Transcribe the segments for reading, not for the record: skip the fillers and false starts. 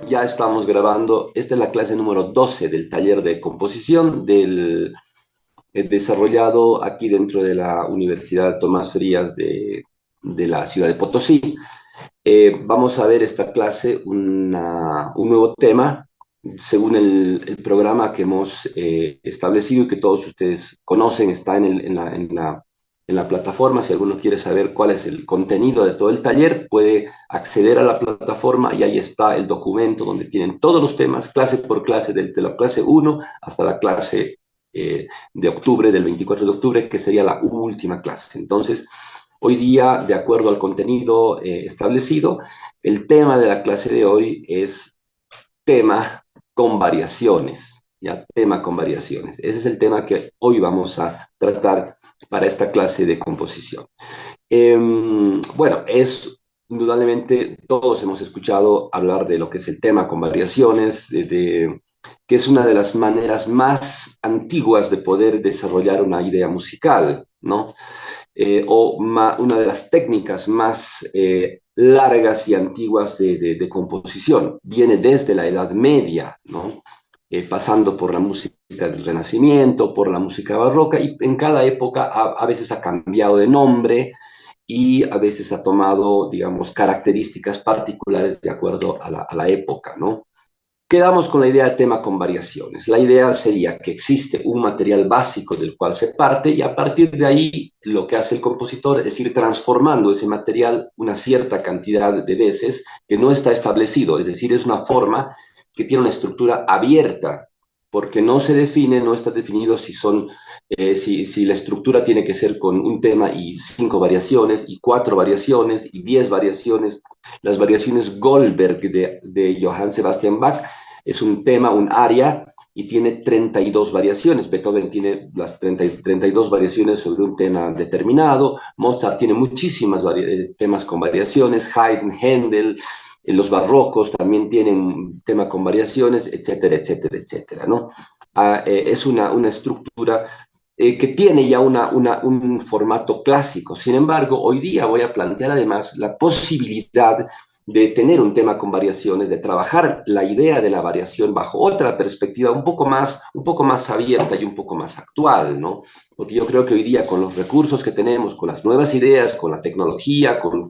Ya estamos grabando. Esta es la clase número 12 del taller de composición desarrollado aquí dentro de la Universidad Tomás Frías de la ciudad de Potosí. Vamos a ver esta clase un nuevo tema según el programa que hemos establecido y que todos ustedes conocen. Está en la plataforma. Si alguno quiere saber cuál es el contenido de todo el taller, puede acceder a la plataforma y ahí está el documento donde tienen todos los temas, clase por clase, de la clase uno hasta la clase de octubre, del 24 de octubre, que sería la última clase. Entonces, hoy día, de acuerdo al contenido establecido, el tema de la clase de hoy es tema con variaciones, ¿ya? Tema con variaciones. Ese es el tema que hoy vamos a tratar para esta clase de composición. Bueno, indudablemente todos hemos escuchado hablar de lo que es el tema con variaciones, que es una de las maneras más antiguas de poder desarrollar una idea musical, ¿no? Una de las técnicas más largas y antiguas de composición. Viene desde la Edad Media, ¿no? Pasando por la música del Renacimiento, por la música barroca, y en cada época a veces ha cambiado de nombre y a veces ha tomado, digamos, características particulares de acuerdo a la época, ¿no? Quedamos con la idea de tema con variaciones. La idea sería que existe un material básico del cual se parte y a partir de ahí lo que hace el compositor es ir transformando ese material una cierta cantidad de veces que no está establecido, es decir, es una forma que tiene una estructura abierta, porque no se define, no está definido si la estructura tiene que ser con un tema y 5 variaciones, y 4 variaciones, y 10 variaciones. Las variaciones Goldberg de Johann Sebastian Bach es un tema, un aria, y tiene 32 variaciones. Beethoven tiene las 32 variaciones sobre un tema determinado. Mozart tiene muchísimas temas con variaciones. Haydn, Händel, los barrocos también tienen un tema con variaciones, etcétera, etcétera, etcétera, ¿no? Es una estructura que tiene ya un formato clásico. Sin embargo, hoy día voy a plantear además la posibilidad de tener un tema con variaciones, de trabajar la idea de la variación bajo otra perspectiva un poco más abierta y un poco más actual, ¿no? Porque yo creo que hoy día con los recursos que tenemos, con las nuevas ideas, con la tecnología, con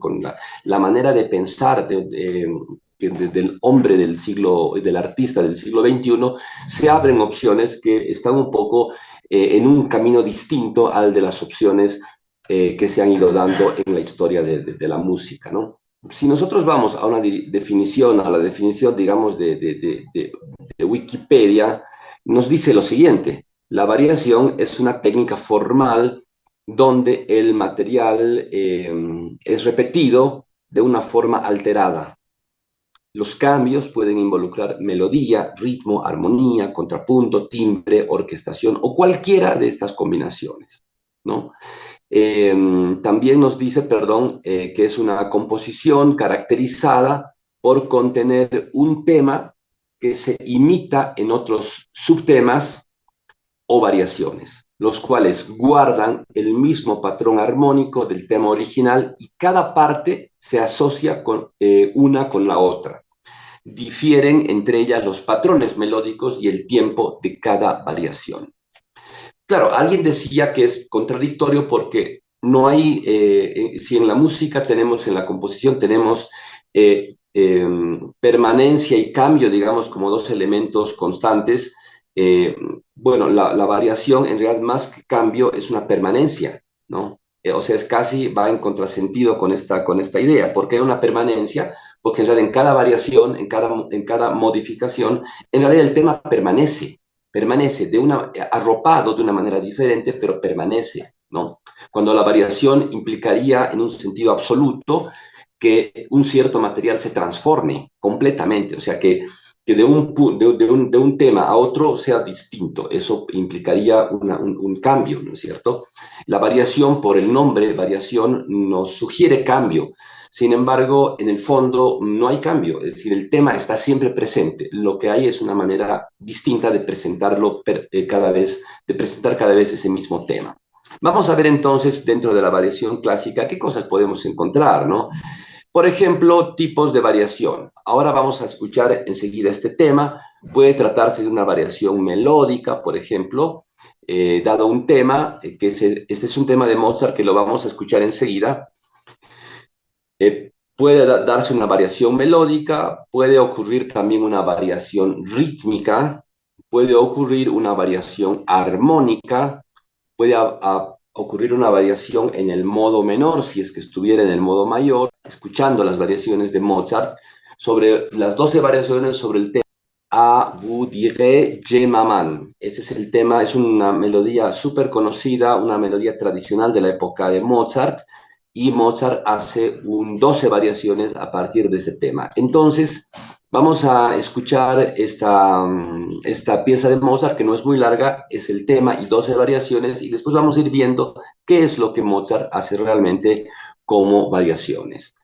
la manera de pensar del hombre del artista del siglo XXI, se abren opciones que están un poco en un camino distinto al de las opciones que se han ido dando en la historia de la música, ¿no? Si nosotros vamos a una definición, a la definición, digamos, de Wikipedia, nos dice lo siguiente: la variación es una técnica formal donde el material es repetido de una forma alterada. Los cambios pueden involucrar melodía, ritmo, armonía, contrapunto, timbre, orquestación o cualquiera de estas combinaciones, ¿no? Eh, También nos dice, perdón, que es una composición caracterizada por contener un tema que se imita en otros subtemas o variaciones, los cuales guardan el mismo patrón armónico del tema original y cada parte se asocia una con la otra. Difieren entre ellas los patrones melódicos y el tiempo de cada variación. Claro, alguien decía que es contradictorio porque no hay, si en la música tenemos, en la composición tenemos permanencia y cambio, digamos, como dos elementos constantes, eh, bueno, la variación en realidad más que cambio es una permanencia, ¿no? O sea, es casi va en contrasentido con esta idea. ¿Por qué una permanencia? Porque en realidad en cada variación, en cada modificación, en realidad el tema permanece arropado de una manera diferente, pero permanece, ¿no? Cuando la variación implicaría en un sentido absoluto que un cierto material se transforme completamente, o sea, que de un tema a otro sea distinto. Eso implicaría un cambio, ¿no es cierto? La variación, por el nombre, variación, nos sugiere cambio. Sin embargo, en el fondo no hay cambio, es decir, el tema está siempre presente. Lo que hay es una manera distinta de de presentar cada vez ese mismo tema. Vamos a ver entonces, dentro de la variación clásica, qué cosas podemos encontrar, ¿no? Por ejemplo, tipos de variación. Ahora vamos a escuchar enseguida este tema. Puede tratarse de una variación melódica, por ejemplo, dado un tema, este es un tema de Mozart que lo vamos a escuchar enseguida. Puede darse una variación melódica, puede ocurrir también una variación rítmica, puede ocurrir una variación armónica, puede ocurrir una variación en el modo menor, si es que estuviera en el modo mayor, escuchando las variaciones de Mozart, sobre las 12 variaciones sobre el tema A vous direz je maman. Ese es el tema, es una melodía súper conocida, una melodía tradicional de la época de Mozart, y Mozart hace 12 variaciones a partir de ese tema. Entonces, vamos a escuchar esta pieza de Mozart, que no es muy larga, es el tema y 12 variaciones, y después vamos a ir viendo qué es lo que Mozart hace realmente como variaciones.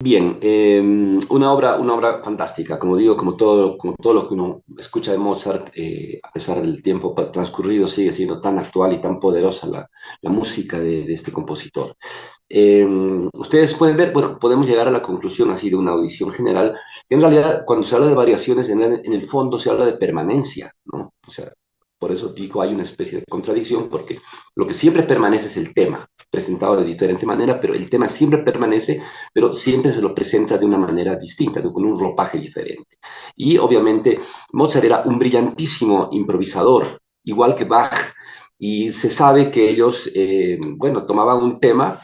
Bien, una obra fantástica, como digo, como todo lo que uno escucha de Mozart, a pesar del tiempo transcurrido, sigue siendo tan actual y tan poderosa la música de este compositor. Ustedes pueden ver, bueno, podemos llegar a la conclusión así de una audición general, que en realidad cuando se habla de variaciones, en el fondo se habla de permanencia, ¿no? O sea, por eso digo, hay una especie de contradicción, porque lo que siempre permanece es el tema, presentado de diferente manera, pero el tema siempre permanece, pero siempre se lo presenta de una manera distinta, con un ropaje diferente. Y obviamente Mozart era un brillantísimo improvisador, igual que Bach, y se sabe que ellos, bueno, tomaban un tema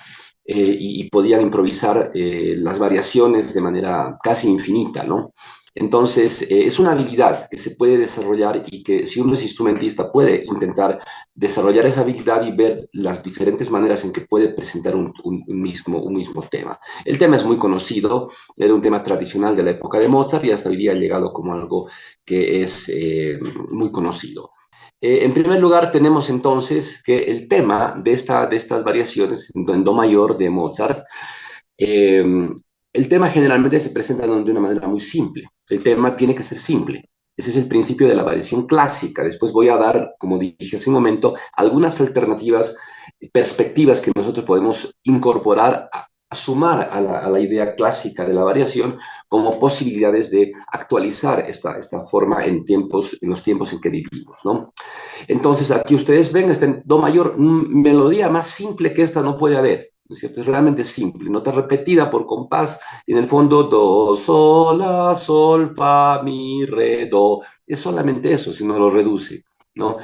y podían improvisar las variaciones de manera casi infinita, ¿no? Entonces, es una habilidad que se puede desarrollar y que si uno es instrumentista puede intentar desarrollar esa habilidad y ver las diferentes maneras en que puede presentar un mismo tema. El tema es muy conocido, era un tema tradicional de la época de Mozart y hasta hoy día ha llegado como algo que es muy conocido. En primer lugar, tenemos entonces que el tema de estas variaciones en do mayor de Mozart, eh, el tema generalmente se presenta de una manera muy simple. El tema tiene que ser simple. Ese es el principio de la variación clásica. Después voy a dar, como dije hace un momento, algunas alternativas, perspectivas que nosotros podemos incorporar a sumar a la idea clásica de la variación como posibilidades de actualizar esta forma en los tiempos en que vivimos, ¿no? Entonces, aquí ustedes ven este do mayor, melodía más simple que esta no puede haber, ¿no es cierto? Es realmente simple, nota repetida por compás, y en el fondo do, sol, la, sol, fa, mi, re, do. Es solamente eso, si no lo reduce, ¿no?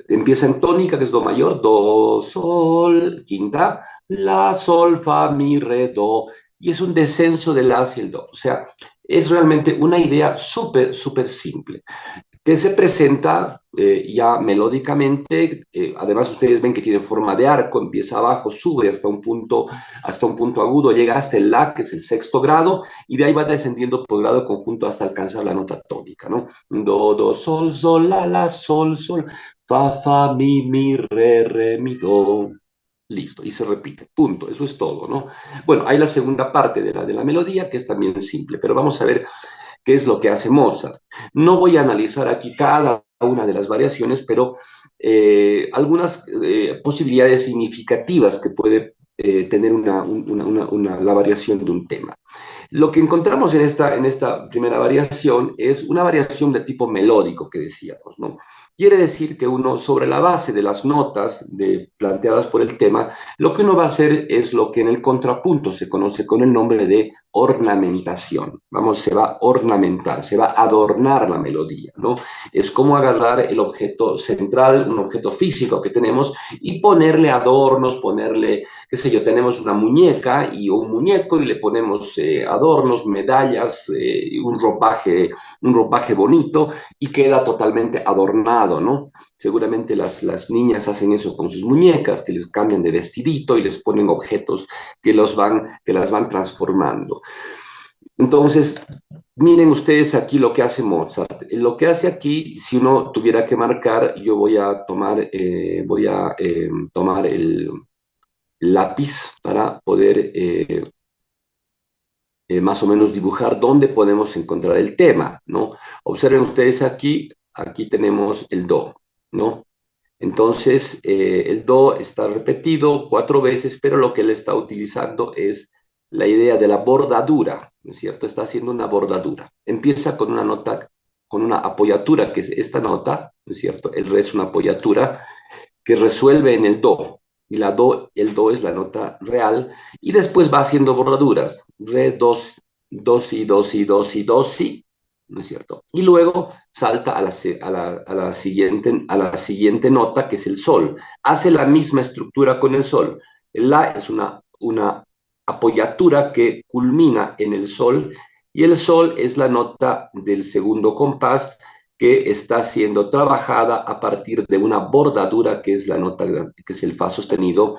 Empieza en tónica, que es do mayor, do, sol, quinta, la, sol, fa, mi, re, do, y es un descenso del la hacia el do. O sea, es realmente una idea súper, súper simple que se presenta ya melódicamente. Además, ustedes ven que tiene forma de arco, empieza abajo, sube hasta un punto agudo, llega hasta el La, que es el sexto grado, y de ahí va descendiendo por grado conjunto hasta alcanzar la nota tónica, ¿no? Do, do, sol, sol, la, sol, sol, fa, fa, mi, re, mi, do. Listo, y se repite, punto, eso es todo, ¿no? Bueno, hay la segunda parte de la melodía, que es también simple, pero vamos a ver qué es lo que hace Mozart. No voy a analizar aquí cada una de las variaciones, pero algunas posibilidades significativas que puede tener la variación de un tema. Lo que encontramos en esta primera variación es una variación de tipo melódico que decíamos, ¿no? Quiere decir que uno, sobre la base de las notas planteadas por el tema, lo que uno va a hacer es lo que en el contrapunto se conoce con el nombre de ornamentación. Vamos, se va a ornamentar, se va a adornar la melodía, ¿no? Es como agarrar el objeto central, un objeto físico que tenemos, y ponerle adornos, ponerle, qué sé yo, tenemos una muñeca y un muñeco y le ponemos adornos, medallas, un ropaje bonito y queda totalmente adornado, ¿no? Seguramente las niñas hacen eso con sus muñecas, que les cambian de vestidito y les ponen objetos que las van transformando. Entonces, miren ustedes aquí lo que hace Mozart. Lo que hace aquí, si uno tuviera que marcar, yo voy a tomar el lápiz para poder más o menos dibujar dónde podemos encontrar el tema, ¿no? Observen ustedes aquí, aquí tenemos el do, ¿no? Entonces, el do está repetido 4 veces, pero lo que él está utilizando es la idea de la bordadura, ¿no es cierto? Está haciendo una bordadura. Empieza con una nota, con una apoyatura, que es esta nota, ¿no es cierto? El re es una apoyatura que resuelve en el do. Y el do es la nota real, y después va haciendo bordaduras. Re, do, si, do, si, do, si, do, si, ¿no es cierto? Y luego salta a la siguiente nota, que es el sol. Hace la misma estructura con el sol. El la es una apoyatura que culmina en el sol, y el sol es la nota del segundo compás que está siendo trabajada a partir de una bordadura que es la nota, que es el fa sostenido.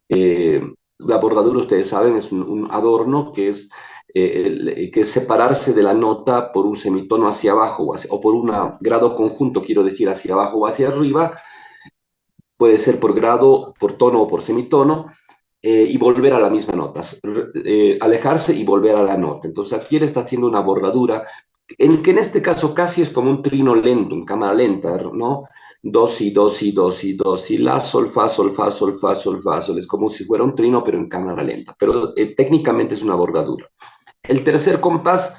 Eh, la bordadura, ustedes saben, es un adorno que es separarse de la nota por un semitono hacia abajo o por un grado conjunto, quiero decir, hacia abajo o hacia arriba. Puede ser por grado, por tono o por semitono. y volver a la misma nota, alejarse y volver a la nota. Entonces aquí él está haciendo una bordadura, que en este caso casi es como un trino lento, en cámara lenta, ¿no? Do, si, do, si, do, si, do, si, la, sol, fa, sol, fa, sol, fa, sol, fa, sol. Es como si fuera un trino, pero en cámara lenta. Pero técnicamente es una bordadura. El tercer compás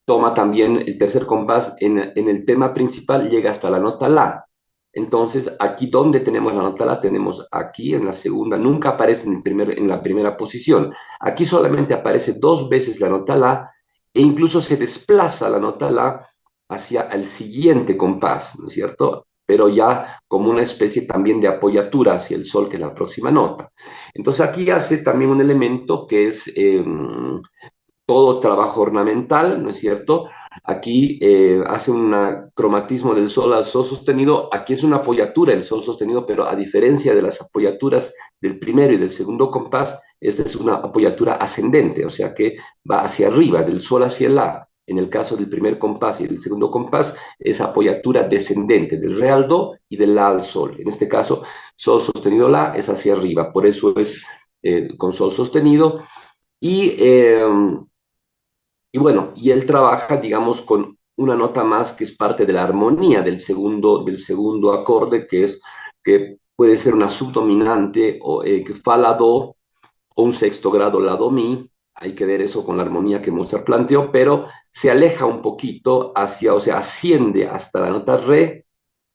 toma también, el tercer compás en el tema principal llega hasta la nota la. Entonces, aquí donde tenemos la nota la, tenemos aquí en la segunda, nunca aparece en la primera posición. Aquí solamente aparece dos veces la nota la e incluso se desplaza la nota la hacia el siguiente compás, ¿no es cierto? Pero ya como una especie también de apoyatura hacia el sol, que es la próxima nota. Entonces aquí hace también un elemento que es todo trabajo ornamental, ¿no es cierto? Aquí hace un cromatismo del sol al sol sostenido, aquí es una apoyatura el sol sostenido, pero a diferencia de las apoyaturas del primero y del segundo compás, esta es una apoyatura ascendente, o sea que va hacia arriba, del sol hacia el la. En el caso del primer compás y del segundo compás, es apoyatura descendente, del re al do y del la al sol. En este caso, sol sostenido la es hacia arriba, por eso es con sol sostenido. Y y bueno, y él trabaja, digamos, con una nota más que es parte de la armonía del segundo acorde, que puede ser una subdominante o que fa la do o un sexto grado la do mi. Hay que ver eso con la armonía que Mozart planteó, pero se aleja un poquito hacia, o sea, asciende hasta la nota re,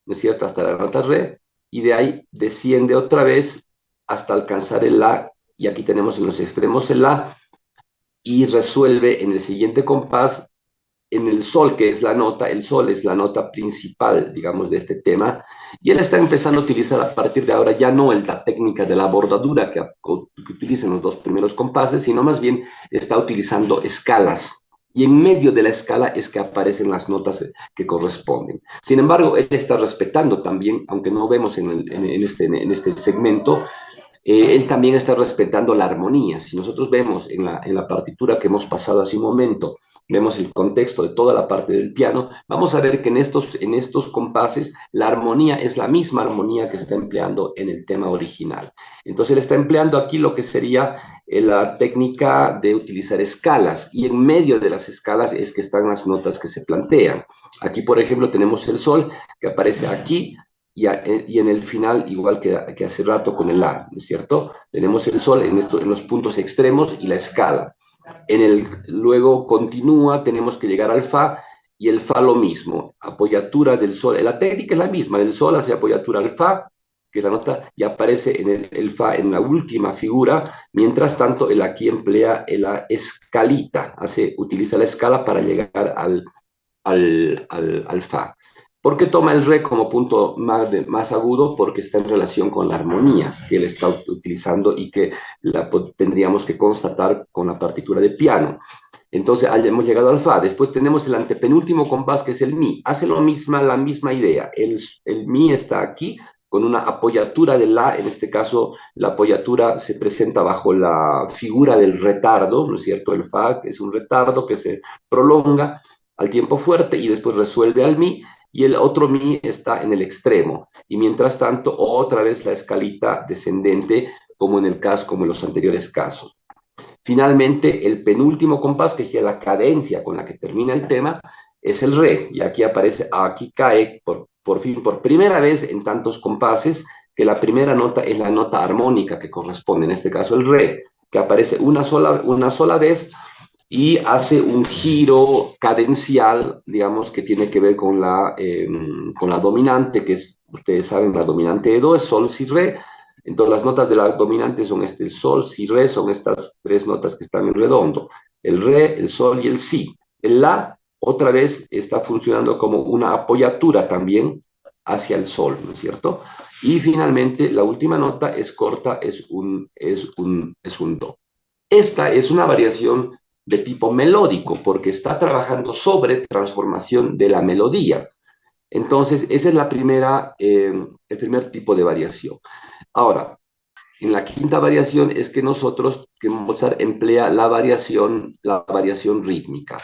¿no es cierto? Hasta la nota re, y de ahí desciende otra vez hasta alcanzar el la, y aquí tenemos en los extremos el la, y resuelve en el siguiente compás en el sol, que es la nota, el sol es la nota principal, digamos, de este tema, y él está empezando a utilizar a partir de ahora ya no la técnica de la bordadura que utiliza en los dos primeros compases, sino más bien está utilizando escalas. Y en medio de la escala es que aparecen las notas que corresponden. Sin embargo, él está respetando también, aunque no vemos en este segmento, él también está respetando la armonía. Si nosotros vemos en la partitura que hemos pasado hace un momento, vemos el contexto de toda la parte del piano, vamos a ver que en estos compases la armonía es la misma armonía que está empleando en el tema original. Entonces él está empleando aquí lo que sería la técnica de utilizar escalas, y en medio de las escalas es que están las notas que se plantean. Aquí, por ejemplo, tenemos el sol que aparece aquí, y en el final, igual que hace rato con el la, ¿no es cierto? Tenemos el sol en los puntos extremos y la escala. Luego continúa, tenemos que llegar al fa, y el fa lo mismo, apoyatura del sol. La técnica es la misma, el sol hace apoyatura al fa, que es la nota, y aparece en el fa en la última figura. Mientras tanto, él aquí emplea la escalita, utiliza la escala para llegar al fa. ¿Por qué toma el re como punto más agudo? Porque está en relación con la armonía que él está utilizando y que tendríamos que constatar con la partitura de piano. Entonces, hemos llegado al fa. Después tenemos el antepenúltimo compás, que es el mi. Hace la misma idea. El mi está aquí con una apoyatura del la. En este caso, la apoyatura se presenta bajo la figura del retardo, ¿no es cierto? El fa es un retardo que se prolonga al tiempo fuerte y después resuelve al mi, y el otro mi está en el extremo. Y mientras tanto, otra vez la escalita descendente, como en los anteriores casos. Finalmente, el penúltimo compás, que es la cadencia con la que termina el tema, es el re. Y aquí cae por fin, por primera vez en tantos compases, que la primera nota es la nota armónica que corresponde, en este caso el re, que aparece una sola vez y hace un giro cadencial, digamos, que tiene que ver con la dominante, que es, ustedes saben, la dominante de do es sol, si, re. Entonces las notas de la dominante son el sol, si, re, son estas tres notas que están en redondo. El re, el sol y el si. El la, otra vez, está funcionando como una apoyatura también hacia el sol, ¿no es cierto? Y finalmente, la última nota es corta, es un do. Esta es una variación de tipo melódico, porque está trabajando sobre transformación de la melodía. Entonces, esa es el primer tipo de variación. Ahora, en la quinta variación es que Mozart emplea la variación rítmica.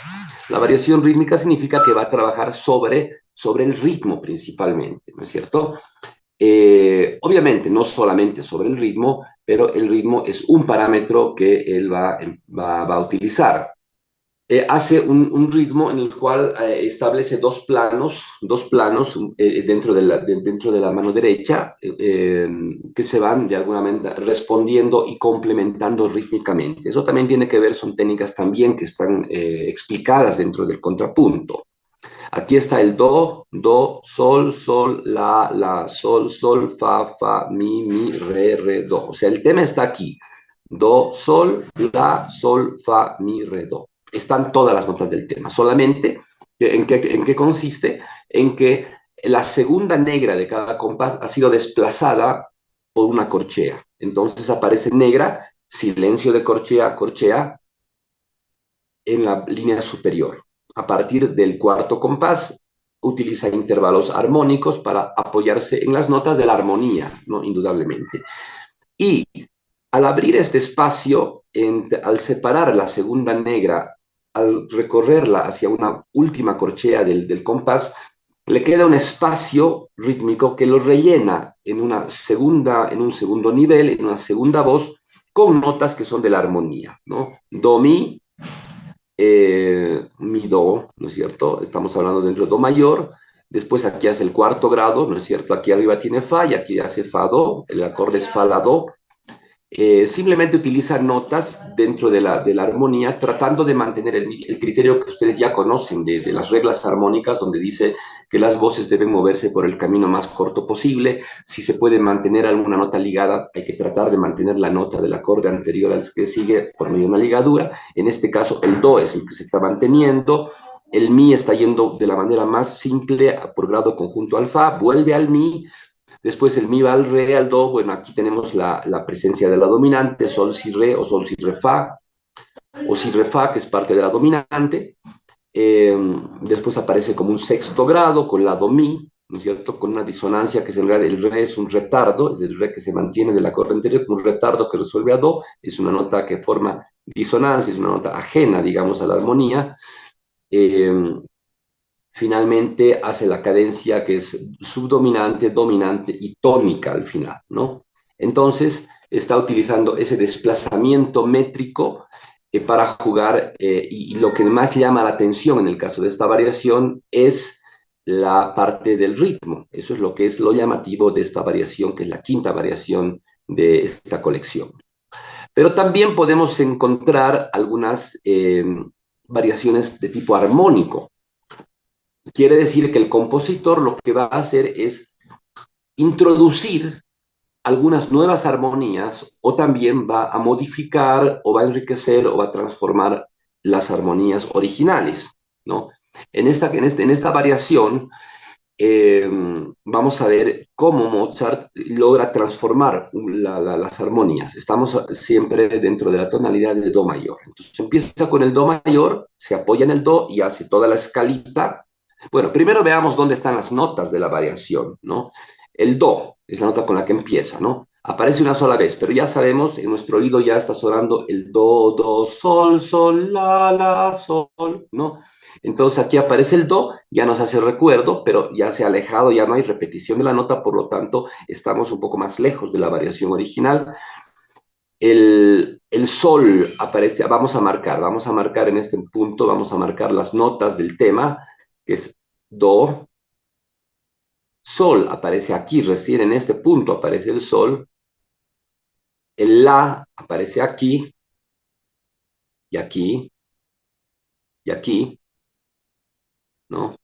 La variación rítmica significa que va a trabajar sobre el ritmo principalmente, ¿no es cierto? Obviamente, no solamente sobre el ritmo, pero el ritmo es un parámetro que él va a utilizar. Hace un ritmo en el cual establece dos planos dentro de la mano derecha que se van de alguna manera respondiendo y complementando rítmicamente. Eso también tiene que ver, son técnicas también que están explicadas dentro del contrapunto. Aquí está el do, sol, sol, la, sol, fa, mi, re, do. O sea, el tema está aquí. Do, sol, la, sol, fa, mi, re, do. Están todas las notas del tema. Solamente, ¿en qué consiste? En que la segunda negra de cada compás ha sido desplazada por una corchea. Entonces aparece negra, silencio de corchea, corchea, en la línea superior. A partir del cuarto compás, utiliza intervalos armónicos para apoyarse en las notas de la armonía, ¿no? Indudablemente. Y al abrir este espacio, al separar la segunda negra, al recorrerla hacia una última corchea del compás, le queda un espacio rítmico que lo rellena en un segundo nivel, en una segunda voz, con notas que son de la armonía, ¿no? Do, mi do, ¿no es cierto? Estamos hablando dentro de do mayor, después aquí hace el cuarto grado, ¿no es cierto? Aquí arriba tiene fa y aquí hace fa do, el acorde es fa la do, simplemente utiliza notas dentro de la armonía, tratando de mantener el criterio que ustedes ya conocen de las reglas armónicas, donde dice que las voces deben moverse por el camino más corto posible. Si se puede mantener alguna nota ligada, hay que tratar de mantener la nota del acorde anterior al que sigue por medio de una ligadura. En este caso, el do es el que se está manteniendo. El mi está yendo de la manera más simple por grado conjunto al fa, vuelve al mi. Después el mi va al re, al do. Bueno, aquí tenemos la presencia de la dominante, sol, si, re o sol, si, re, fa, o si, re, fa, que es parte de la dominante. Después aparece como un sexto grado con la do, mi, ¿no es cierto? Con una disonancia que es en realidad el re es un retardo, es el re que se mantiene del acorde anterior, un retardo que resuelve a do, es una nota que forma disonancia, es una nota ajena, digamos, a la armonía. Eh, Finalmente hace la cadencia que es subdominante, dominante y tónica al final, ¿no? Entonces está utilizando ese desplazamiento métrico para jugar y lo que más llama la atención en el caso de esta variación es la parte del ritmo. Eso es lo que es lo llamativo de esta variación, que es la quinta variación de esta colección. Pero también podemos encontrar algunas variaciones de tipo armónico. Quiere decir que el compositor lo que va a hacer es introducir algunas nuevas armonías o también va a modificar o va a enriquecer o va a transformar las armonías originales, ¿no? En esta variación vamos a ver cómo Mozart logra transformar las armonías. Estamos siempre dentro de la tonalidad de do mayor. Entonces empieza con el do mayor, se apoya en el do y hace toda la escalita. Bueno, primero veamos dónde están las notas de la variación, ¿no? El do es la nota con la que empieza, ¿no? Aparece una sola vez, pero ya sabemos, en nuestro oído ya está sonando el do, sol, sol, la, sol, ¿no? Entonces aquí aparece el do, ya nos hace recuerdo, pero ya se ha alejado, ya no hay repetición de la nota, por lo tanto estamos un poco más lejos de la variación original. El sol aparece, vamos a marcar en este punto, vamos a marcar las notas del tema, que es do, sol aparece aquí, recién en este punto aparece el sol, el la aparece aquí, y aquí, y aquí, ¿no?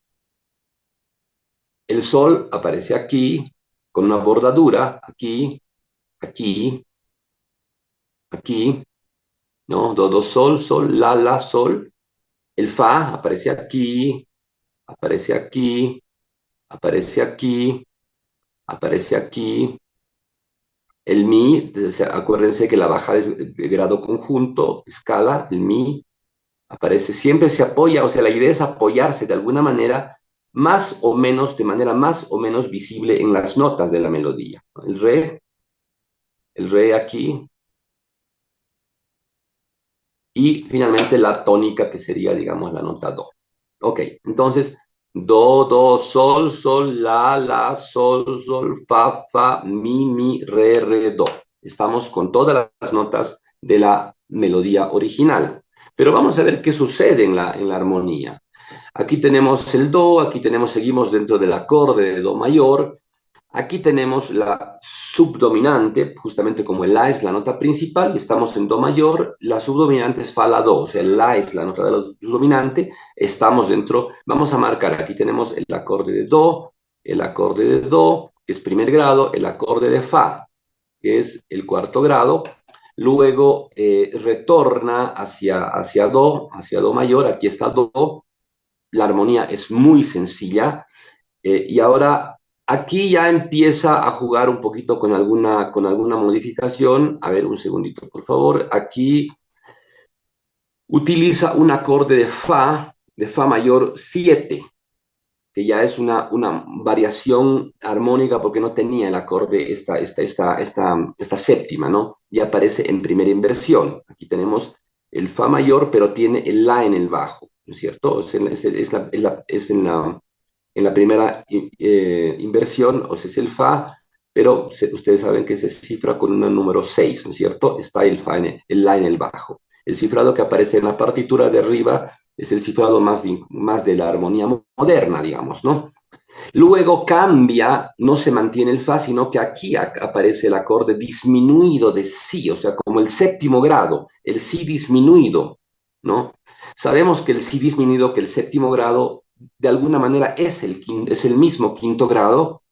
El sol aparece aquí, con una bordadura, aquí, aquí, aquí, ¿no? Do, sol, sol, la, sol. El fa aparece aquí, aparece aquí, aparece aquí, aparece aquí. El mi, acuérdense que la bajada es de grado conjunto, escala, el mi aparece, siempre se apoya, o sea, la idea es apoyarse de alguna manera, más o menos, de manera más o menos visible en las notas de la melodía. El re aquí, y finalmente la tónica, que sería, digamos, la nota do. Ok, entonces do, sol, sol, la, sol, fa, mi, re, do. Estamos con todas las notas de la melodía original. Pero vamos a ver qué sucede en la armonía. Aquí tenemos el do, aquí tenemos, seguimos dentro del acorde de do mayor. Aquí tenemos la subdominante, justamente como el la es la nota principal, y estamos en do mayor, la subdominante es fa, la, do, o sea, el la es la nota de la subdominante, estamos dentro, vamos a marcar, aquí tenemos el acorde de do, el acorde de do, que es primer grado, el acorde de fa, que es el cuarto grado, luego retorna hacia do mayor, aquí está do, la armonía es muy sencilla, y ahora aquí ya empieza a jugar un poquito con alguna modificación. A ver, un segundito, por favor. Aquí utiliza un acorde de fa mayor 7, que ya es una variación armónica porque no tenía el acorde, esta séptima, ¿no? Ya aparece en primera inversión. Aquí tenemos el fa mayor, pero tiene el la en el bajo, ¿no es cierto? Es en la primera inversión, o sea, es el fa, pero ustedes saben que se cifra con un número 6, ¿no es cierto? Está el fa el la en el bajo. El cifrado que aparece en la partitura de arriba es el cifrado más de la armonía moderna, digamos, ¿no? Luego cambia, no se mantiene el fa, sino que aquí aparece el acorde disminuido de si, o sea, como el séptimo grado, el si disminuido, ¿no? Sabemos que el si disminuido, que el séptimo grado, de alguna manera es el mismo quinto grado,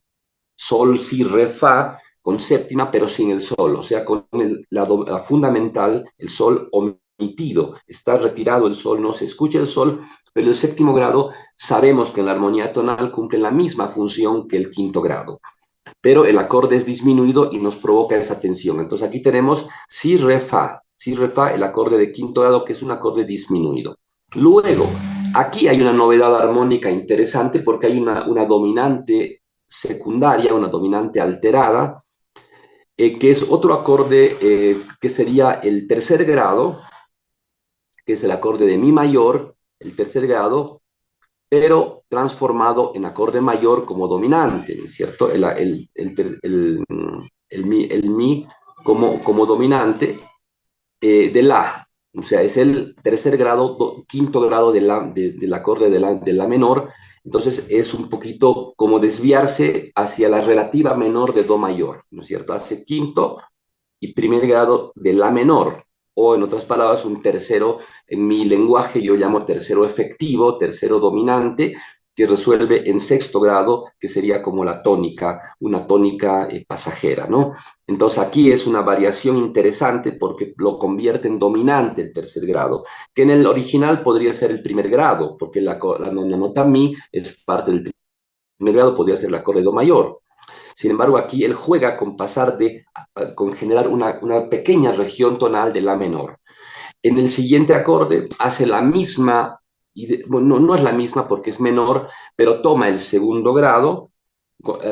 sol, si, re, fa, con séptima, pero sin el sol, o sea, con la fundamental, el sol omitido, está retirado el sol, no se escucha el sol, pero el séptimo grado sabemos que en la armonía tonal cumple la misma función que el quinto grado, pero el acorde es disminuido y nos provoca esa tensión. Entonces aquí tenemos si, re, fa, el acorde de quinto grado, que es un acorde disminuido. Luego, aquí hay una novedad armónica interesante porque hay una dominante secundaria, una dominante alterada, que es otro acorde que sería el tercer grado, que es el acorde de mi mayor, el tercer grado, pero transformado en acorde mayor como dominante, ¿no es cierto? El mi como dominante de la, o sea, es el tercer grado, quinto grado del acorde de la menor, entonces es un poquito como desviarse hacia la relativa menor de do mayor, ¿no es cierto? Hace quinto y primer grado de la menor, o en otras palabras, un tercero, en mi lenguaje yo llamo tercero efectivo, tercero dominante, que resuelve en sexto grado, que sería como la tónica, una tónica pasajera, ¿no? Entonces aquí es una variación interesante porque lo convierte en dominante el tercer grado, que en el original podría ser el primer grado, porque la nota mi es parte del primer grado, podría ser el acorde do mayor. Sin embargo, aquí él juega con pasar con generar una pequeña región tonal de la menor. En el siguiente acorde hace la misma, bueno, no es la misma porque es menor, pero toma el segundo grado.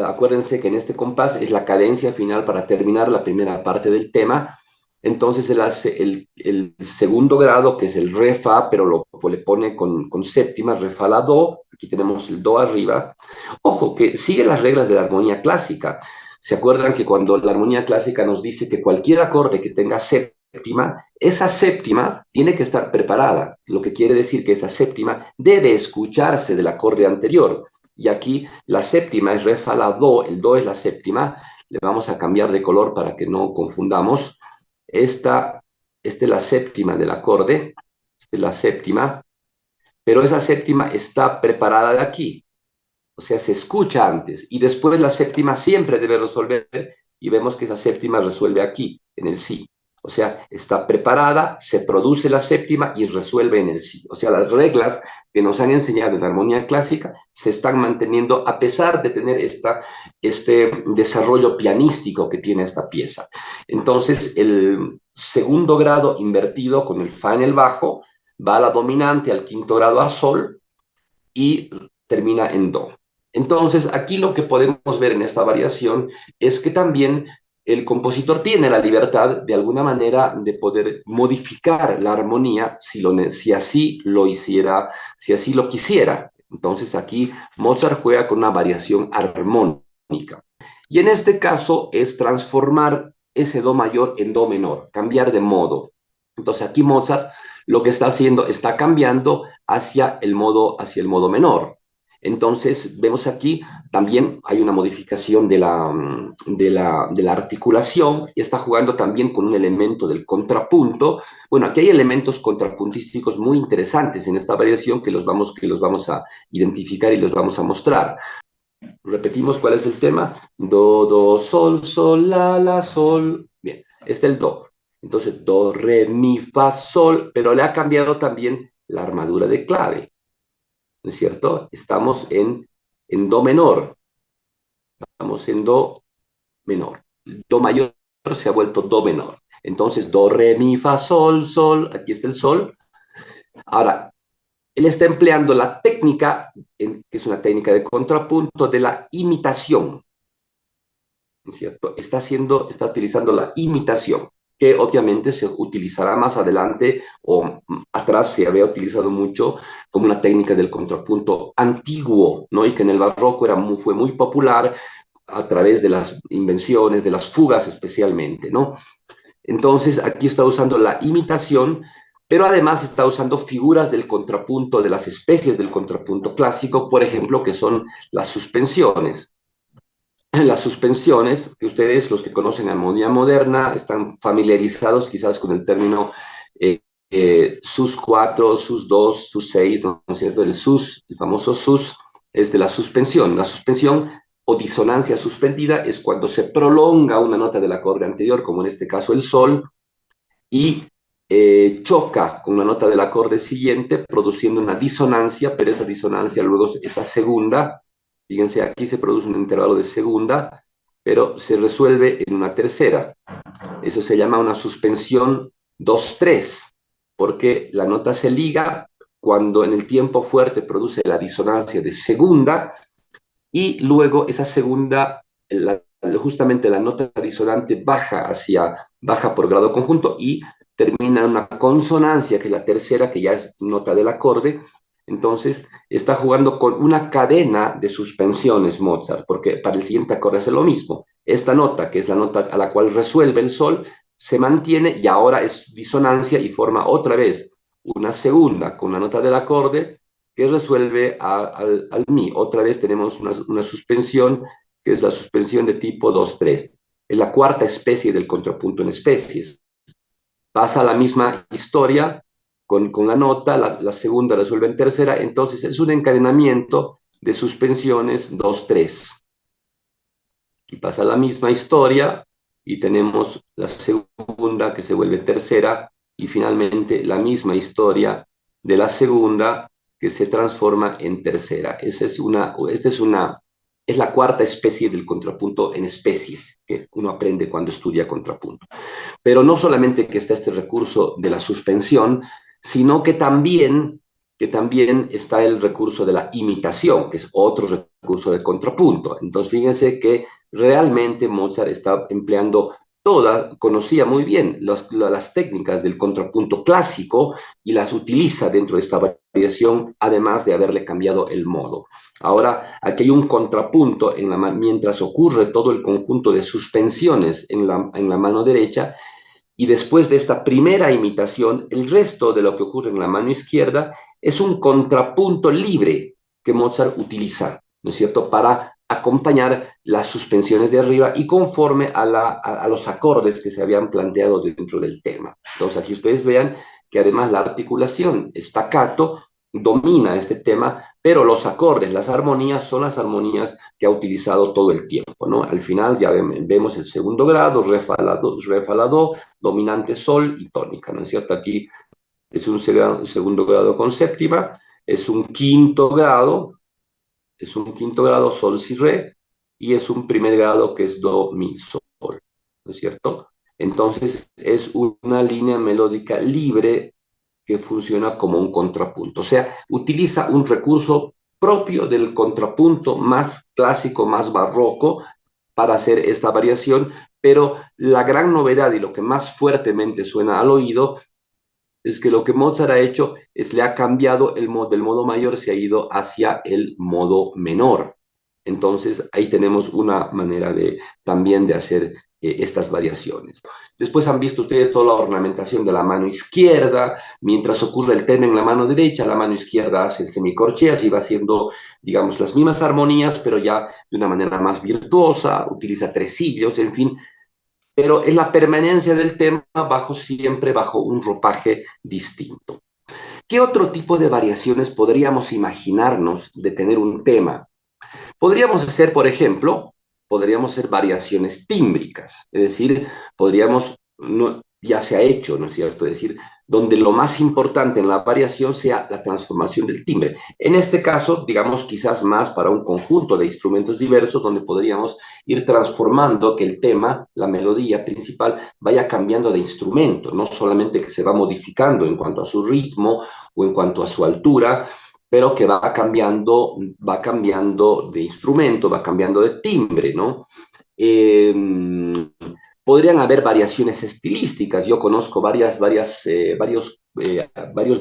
Acuérdense que en este compás es la cadencia final para terminar la primera parte del tema. Entonces él hace el segundo grado, que es el re, fa, pero le pone con séptima, re, fa, la, do. Aquí tenemos el do arriba. Ojo, que sigue las reglas de la armonía clásica. ¿Se acuerdan que cuando la armonía clásica nos dice que cualquier acorde que tenga séptima, esa séptima tiene que estar preparada? Lo que quiere decir que esa séptima debe escucharse del acorde anterior. Y aquí la séptima es re, fa, la, do, el do es la séptima. Le vamos a cambiar de color para que no confundamos. Esta es la séptima del acorde, esta es la séptima, pero esa séptima está preparada de aquí, o sea, se escucha antes, y después la séptima siempre debe resolver, y vemos que esa séptima resuelve aquí, en el si. O sea, está preparada, se produce la séptima y resuelve en el si. O sea, las reglas que nos han enseñado en la armonía clásica se están manteniendo a pesar de tener este desarrollo pianístico que tiene esta pieza. Entonces, el segundo grado invertido con el fa en el bajo va a la dominante, al quinto grado a sol y termina en do. Entonces, aquí lo que podemos ver en esta variación es que también el compositor tiene la libertad, de alguna manera, de poder modificar la armonía si así lo hiciera, si así lo quisiera. Entonces aquí Mozart juega con una variación armónica. Y en este caso es transformar ese do mayor en do menor, cambiar de modo. Entonces aquí Mozart lo que está haciendo, está cambiando hacia el modo menor. Entonces vemos aquí también hay una modificación de la articulación y está jugando también con un elemento del contrapunto. Bueno, aquí hay elementos contrapuntísticos muy interesantes en esta variación que los vamos a identificar y los vamos a mostrar. Repetimos cuál es el tema. Do, do, sol, sol, la, sol. Bien, este es el do. Entonces, do, re, mi, fa, sol, pero le ha cambiado también la armadura de clave, ¿no es cierto? Estamos en do menor. Estamos en do menor. Do mayor se ha vuelto do menor. Entonces, do, re, mi, fa, sol, sol. Aquí está el sol. Ahora, él está empleando la técnica, que es una técnica de contrapunto, de la imitación, ¿no es cierto? Está utilizando la imitación, que obviamente se utilizará más adelante o atrás se había utilizado mucho como una técnica del contrapunto antiguo, ¿no? Y que en el barroco fue muy popular a través de las invenciones, de las fugas especialmente, ¿no? Entonces, aquí está usando la imitación, pero además está usando figuras del contrapunto, de las especies del contrapunto clásico, por ejemplo, que son las suspensiones. Las suspensiones, que ustedes, los que conocen armonía moderna, están familiarizados quizás con el término sus 4, sus 2, sus 6, ¿no es cierto? El famoso sus, es de la suspensión. La suspensión o disonancia suspendida es cuando se prolonga una nota del acorde anterior, como en este caso el sol, y choca con la nota del acorde siguiente, produciendo una disonancia, pero esa disonancia luego, esa segunda, fíjense, aquí se produce un intervalo de segunda, pero se resuelve en una tercera. Eso se llama una suspensión 2-3, porque la nota se liga cuando en el tiempo fuerte produce la disonancia de segunda y luego esa segunda, justamente la nota disonante baja por grado conjunto y termina en una consonancia, que es la tercera, que ya es nota del acorde. Entonces está jugando con una cadena de suspensiones Mozart, porque para el siguiente acorde hace lo mismo. Esta nota, que es la nota a la cual resuelve el sol, se mantiene y ahora es disonancia y forma otra vez una segunda con la nota del acorde que resuelve al mi. Otra vez tenemos una suspensión, que es la suspensión de tipo 2-3. Es la cuarta especie del contrapunto en especies. Pasa la misma historia con la nota, la segunda resuelve en tercera, entonces es un encadenamiento de suspensiones 2-3. Y pasa la misma historia y tenemos la segunda que se vuelve tercera y finalmente la misma historia de la segunda que se transforma en tercera. Es la cuarta especie del contrapunto en especies que uno aprende cuando estudia contrapunto. Pero no solamente que está este recurso de la suspensión, sino que también está el recurso de la imitación, que es otro recurso de contrapunto. Entonces, fíjense que realmente Mozart está empleando conocía muy bien las técnicas del contrapunto clásico y las utiliza dentro de esta variación, además de haberle cambiado el modo. Ahora, aquí hay un contrapunto mientras ocurre todo el conjunto de suspensiones en la mano derecha, y después de esta primera imitación, el resto de lo que ocurre en la mano izquierda es un contrapunto libre que Mozart utiliza, ¿no es cierto?, para acompañar las suspensiones de arriba y conforme a los acordes que se habían planteado dentro del tema. Entonces aquí ustedes vean que además la articulación staccato domina este tema, pero los acordes, las armonías, son las armonías que ha utilizado todo el tiempo, ¿no? Al final ya vemos el segundo grado, re, fa, la, do, dominante, sol y tónica, ¿no es cierto? Aquí es un segundo grado con séptima, es un quinto grado, sol, si, re, y es un primer grado que es do, mi, sol, ¿no es cierto? Entonces es una línea melódica libre que funciona como un contrapunto. O sea, utiliza un recurso propio del contrapunto más clásico, más barroco, para hacer esta variación, pero la gran novedad y lo que más fuertemente suena al oído es que lo que Mozart ha hecho es le ha cambiado del modo mayor, se ha ido hacia el modo menor. Entonces, ahí tenemos una manera también de hacer estas variaciones. Después han visto ustedes toda la ornamentación de la mano izquierda, mientras ocurre el tema en la mano derecha, la mano izquierda hace semicorcheas y va haciendo, digamos, las mismas armonías, pero ya de una manera más virtuosa, utiliza tresillos, en fin, pero es la permanencia del tema siempre bajo un ropaje distinto. ¿Qué otro tipo de variaciones podríamos imaginarnos de tener un tema? Podríamos hacer, por ejemplo, podríamos hacer variaciones tímbricas, es decir, podríamos, no, ya se ha hecho, ¿no es cierto? Es decir, donde lo más importante en la variación sea la transformación del timbre. En este caso, digamos, quizás más para un conjunto de instrumentos diversos, donde podríamos ir transformando que el tema, la melodía principal, vaya cambiando de instrumento, no solamente que se va modificando en cuanto a su ritmo o en cuanto a su altura, pero que va cambiando de instrumento, va cambiando de timbre, ¿no? Eh, Podrían haber variaciones estilísticas. Yo conozco varios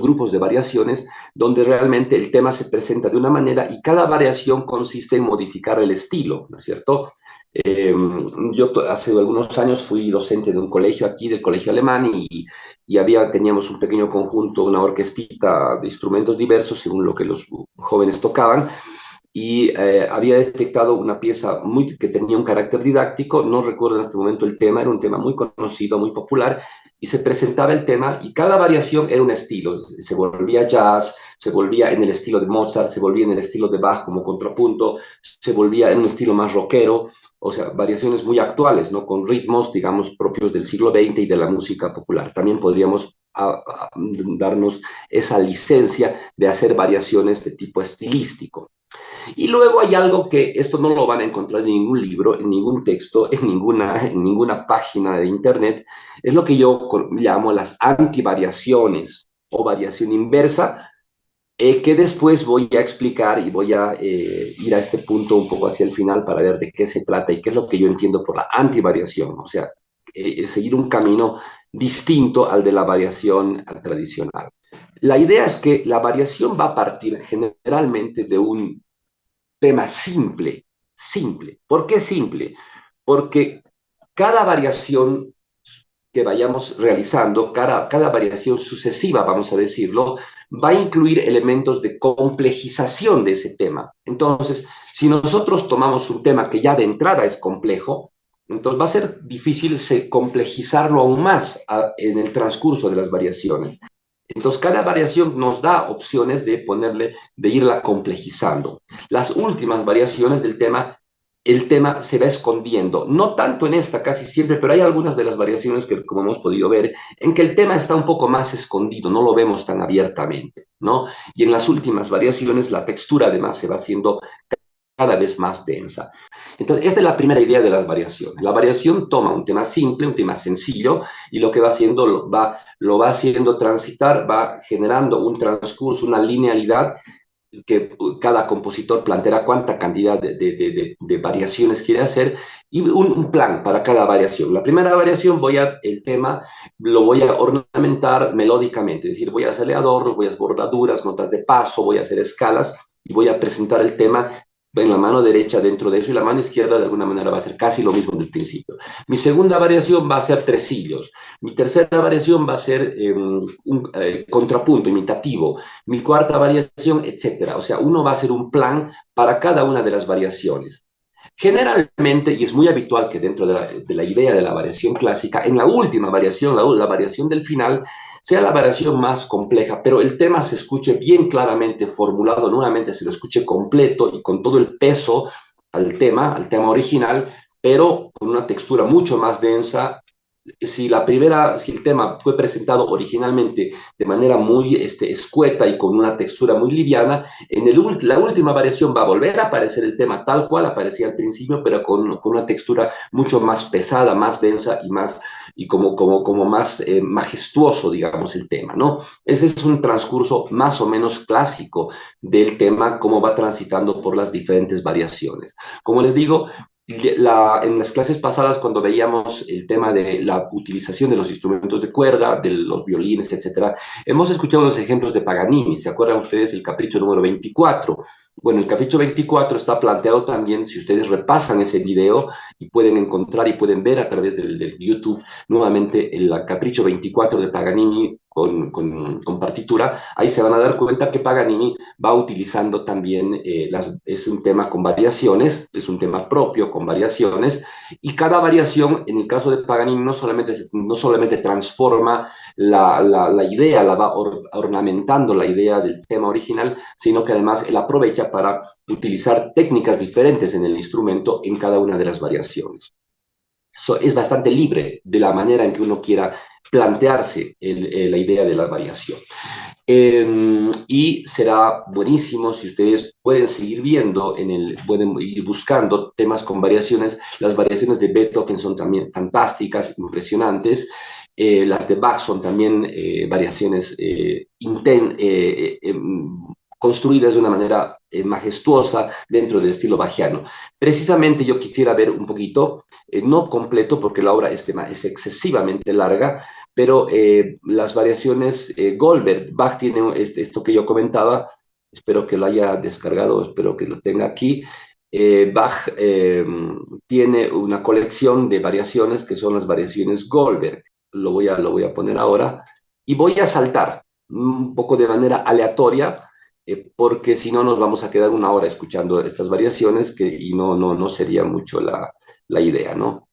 grupos de variaciones donde realmente el tema se presenta de una manera y cada variación consiste en modificar el estilo, ¿no es cierto? Eh, yo hace algunos años fui docente de un colegio aquí, del colegio alemán, y teníamos un pequeño conjunto, una orquestita de instrumentos diversos según lo que los jóvenes tocaban, y había detectado una pieza que tenía un carácter didáctico, no recuerdo en este momento el tema, era un tema muy conocido, muy popular, y se presentaba el tema y cada variación era un estilo, se volvía jazz, se volvía en el estilo de Mozart, se volvía en el estilo de Bach como contrapunto, se volvía en un estilo más rockero, o sea, variaciones muy actuales, ¿no? Con ritmos, digamos, propios del siglo XX y de la música popular. También podríamos darnos esa licencia de hacer variaciones de tipo estilístico. Y luego hay algo que esto no lo van a encontrar en ningún libro, en ningún texto, en ninguna página de internet. Es lo que yo llamo las antivariaciones o variación inversa, que después voy a explicar y voy a ir a este punto un poco hacia el final para ver de qué se trata y qué es lo que yo entiendo por la antivariación. O sea, seguir un camino distinto al de la variación tradicional. La idea es que la variación va a partir generalmente de un tema simple, simple. ¿Por qué simple? Porque cada variación que vayamos realizando, cada variación sucesiva, vamos a decirlo, va a incluir elementos de complejización de ese tema. Entonces, si nosotros tomamos un tema que ya de entrada es complejo, entonces va a ser difícil complejizarlo aún más en el transcurso de las variaciones. Entonces, cada variación nos da opciones de irla complejizando. Las últimas variaciones del tema, el tema se va escondiendo, no tanto en esta casi siempre, pero hay algunas de las variaciones que, como hemos podido ver, en que el tema está un poco más escondido, no lo vemos tan abiertamente, ¿no? Y en las últimas variaciones la textura además se va haciendo cada vez más densa. Entonces, esta es la primera idea de las variaciones. La variación toma un tema simple, un tema sencillo, y lo que va haciendo, lo va haciendo transitar, va generando un transcurso, una linealidad que cada compositor planteará cuánta cantidad de variaciones quiere hacer y un plan para cada variación. La primera variación el tema lo voy a ornamentar melódicamente, es decir, voy a hacerle adornos, voy a hacer bordaduras, notas de paso, voy a hacer escalas y voy a presentar el tema en la mano derecha dentro de eso y la mano izquierda de alguna manera va a ser casi lo mismo del principio. Mi segunda variación va a ser tresillos. Mi tercera variación va a ser un contrapunto imitativo. Mi cuarta variación, etcétera. O sea, uno va a hacer un plan para cada una de las variaciones. Generalmente, y es muy habitual que dentro de la idea de la variación clásica, en la última variación, la variación del final, sea la variación más compleja, pero el tema se escuche bien claramente formulado, nuevamente se lo escuche completo y con todo el peso al tema original, pero con una textura mucho más densa. Si el tema fue presentado originalmente de manera muy escueta y con una textura muy liviana, la última variación va a volver a aparecer el tema tal cual aparecía al principio, pero con una textura mucho más pesada, más densa y como más majestuoso, digamos, el tema, ¿no? Ese es un transcurso más o menos clásico del tema, cómo va transitando por las diferentes variaciones. Como les digo, En las clases pasadas, cuando veíamos el tema de la utilización de los instrumentos de cuerda, de los violines, etcétera, hemos escuchado los ejemplos de Paganini. ¿Se acuerdan ustedes el capricho número 24? Bueno, el capricho 24 está planteado también, si ustedes repasan ese video y pueden encontrar y pueden ver a través del YouTube nuevamente el capricho 24 de Paganini con partitura, ahí se van a dar cuenta que Paganini va utilizando también, es un tema con variaciones, es un tema propio con variaciones, y cada variación, en el caso de Paganini, no solamente transforma la idea, la va ornamentando la idea del tema original, sino que además él aprovecha para utilizar técnicas diferentes en el instrumento en cada una de las variaciones. Es bastante libre de la manera en que uno quiera plantearse la idea de la variación. Y será buenísimo si ustedes pueden seguir viendo, pueden ir buscando temas con variaciones. Las variaciones de Beethoven son también fantásticas, impresionantes. Las de Bach son también variaciones construidas de una manera majestuosa dentro del estilo bajiano. Precisamente yo quisiera ver un poquito, no completo porque la obra es excesivamente larga, pero las variaciones Goldberg, Bach tiene esto que yo comentaba, espero que lo haya descargado, espero que lo tenga aquí. Bach tiene una colección de variaciones que son las variaciones Goldberg. Lo voy a poner ahora y voy a saltar un poco de manera aleatoria porque si no nos vamos a quedar una hora escuchando estas variaciones y no sería mucho la idea, ¿no?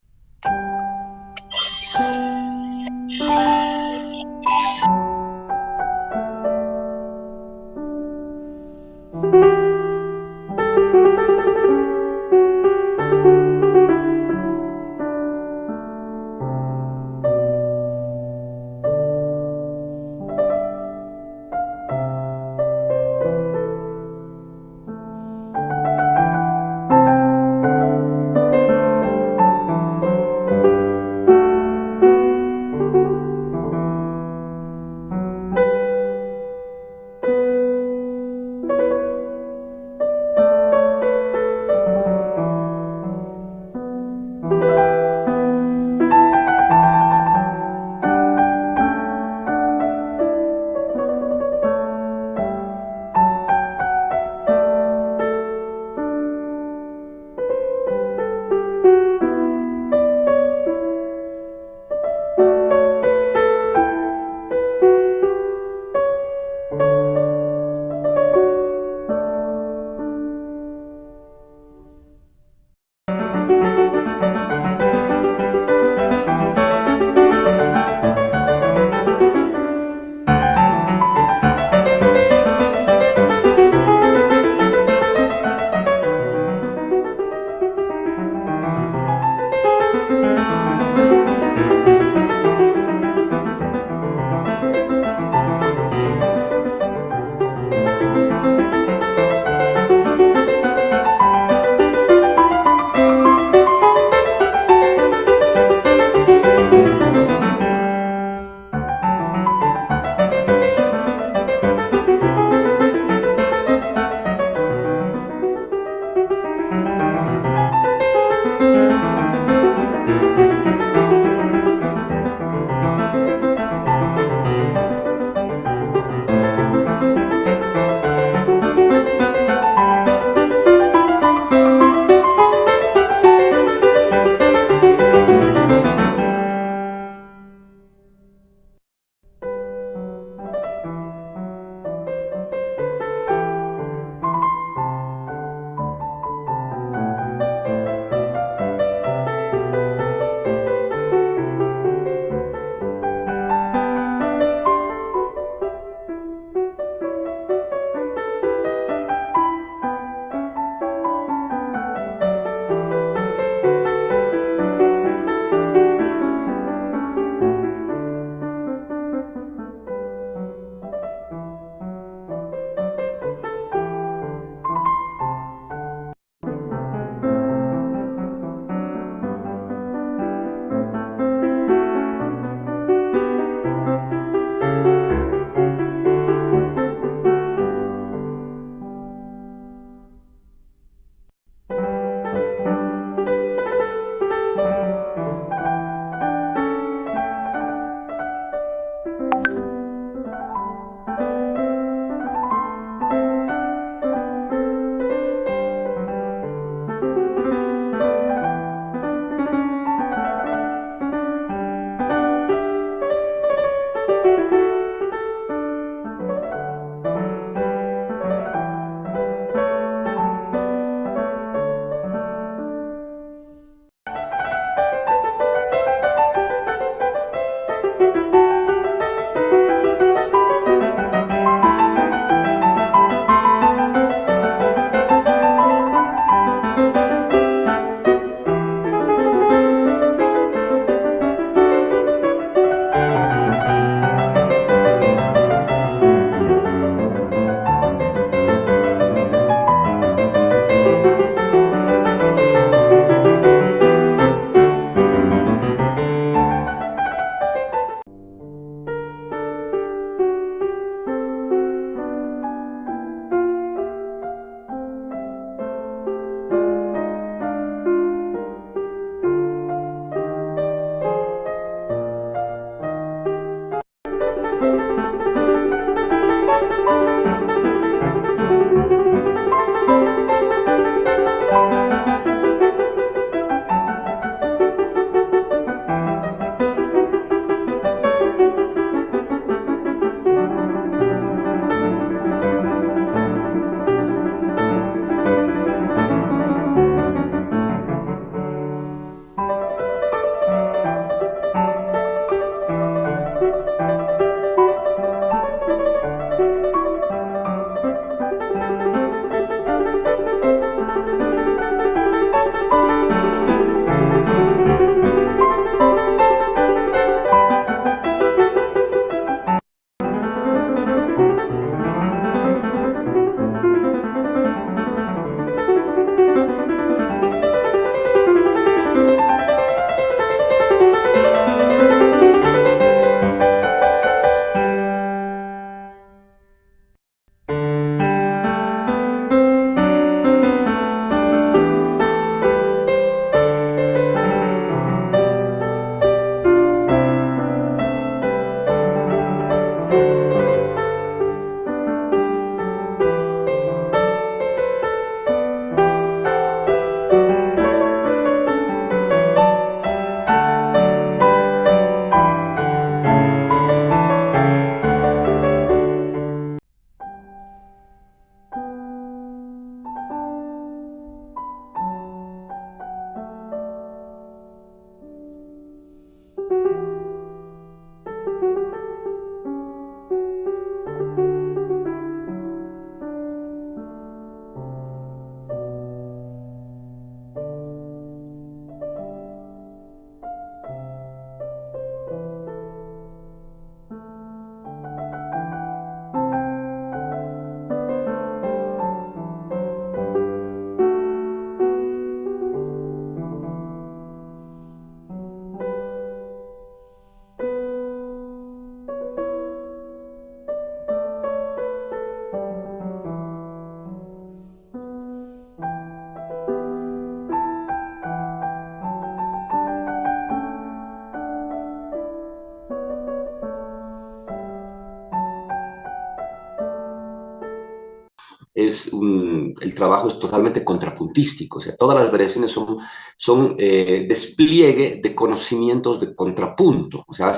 el trabajo es totalmente contrapuntístico, o sea, todas las variaciones son despliegue de conocimientos de contrapunto, o sea,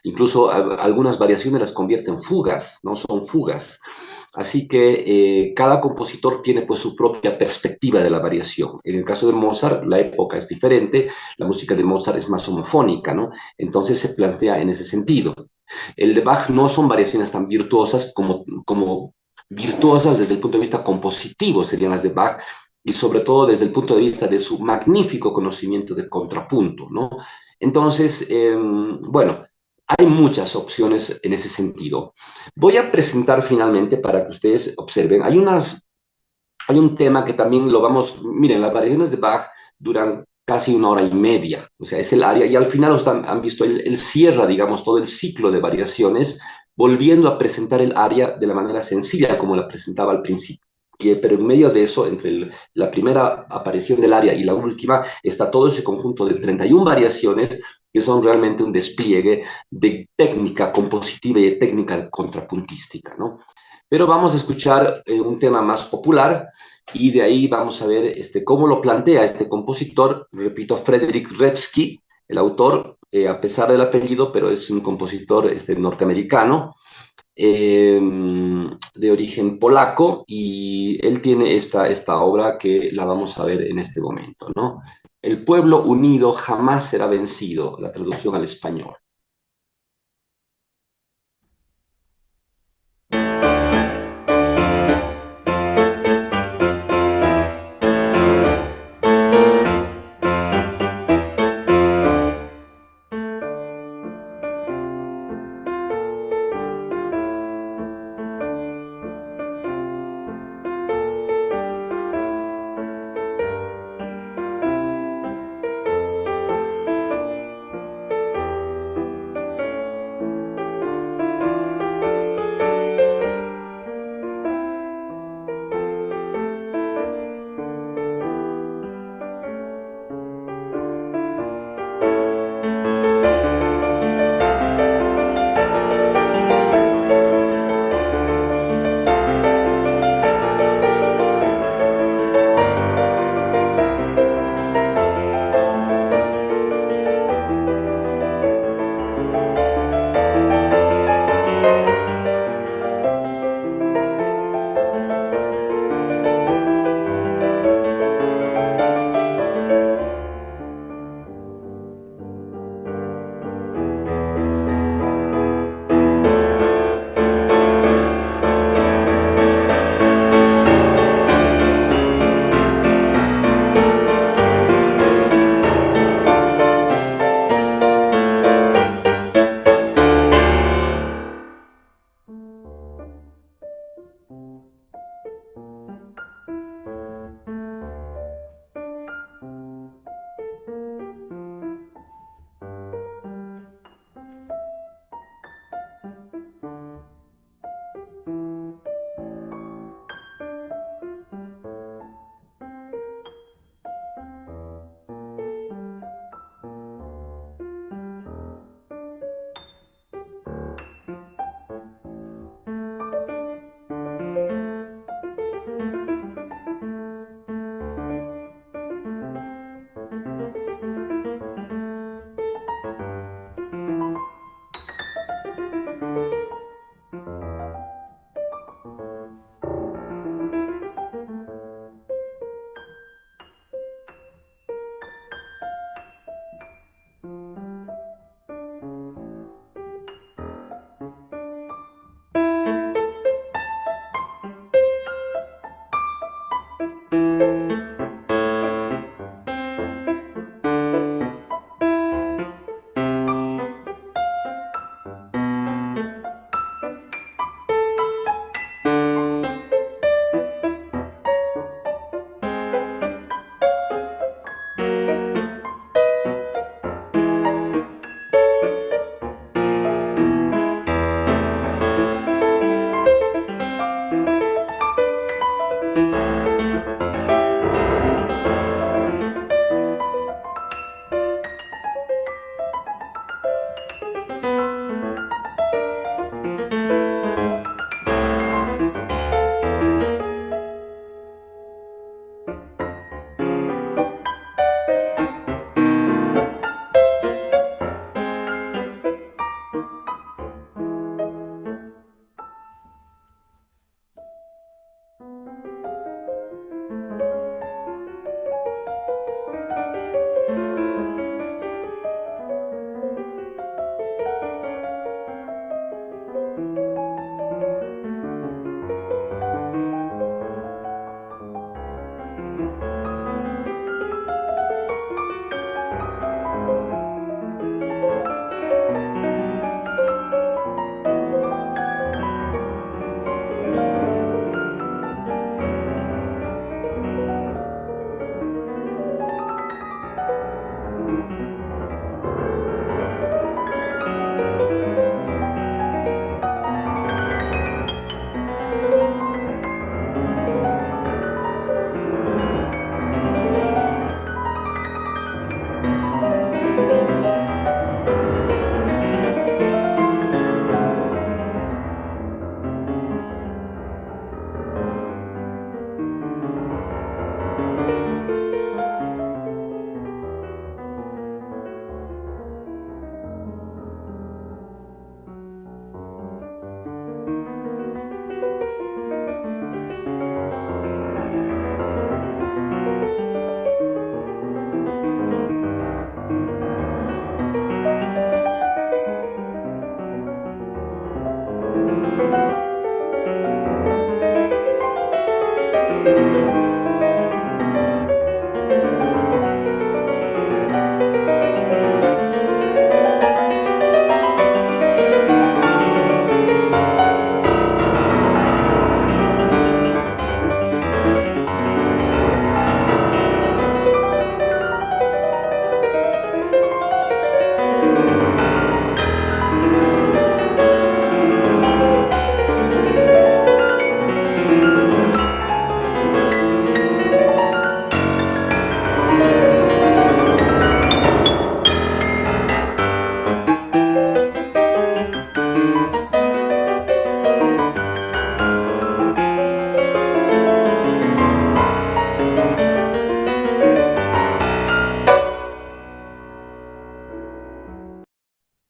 incluso algunas variaciones las convierte en fugas, ¿no? Son fugas. Así que cada compositor tiene pues su propia perspectiva de la variación. En el caso de Mozart, la época es diferente, la música de Mozart es más homofónica, ¿no? Entonces se plantea en ese sentido. El de Bach no son variaciones tan virtuosas como virtuosas desde el punto de vista compositivo serían las de Bach, y sobre todo desde el punto de vista de su magnífico conocimiento de contrapunto, ¿no? Entonces, bueno, hay muchas opciones en ese sentido. Voy a presentar finalmente para que ustedes observen. Hay un tema que también lo vamos, miren, las variaciones de Bach duran casi 1 hora y media, o sea, es el área, y al final han visto, él cierra, digamos, todo el ciclo de variaciones, volviendo a presentar el área de la manera sencilla como la presentaba al principio. Pero en medio de eso, entre la primera aparición del área y la última, está todo ese conjunto de 31 variaciones que son realmente un despliegue de técnica compositiva y de técnica contrapuntística, ¿no? Pero vamos a escuchar un tema más popular y de ahí vamos a ver cómo lo plantea este compositor, repito, Frederick Rzewski, el autor, a pesar del apellido, pero es un compositor norteamericano, de origen polaco, y él tiene esta obra que la vamos a ver en este momento, ¿no? El pueblo unido jamás será vencido, la traducción al español.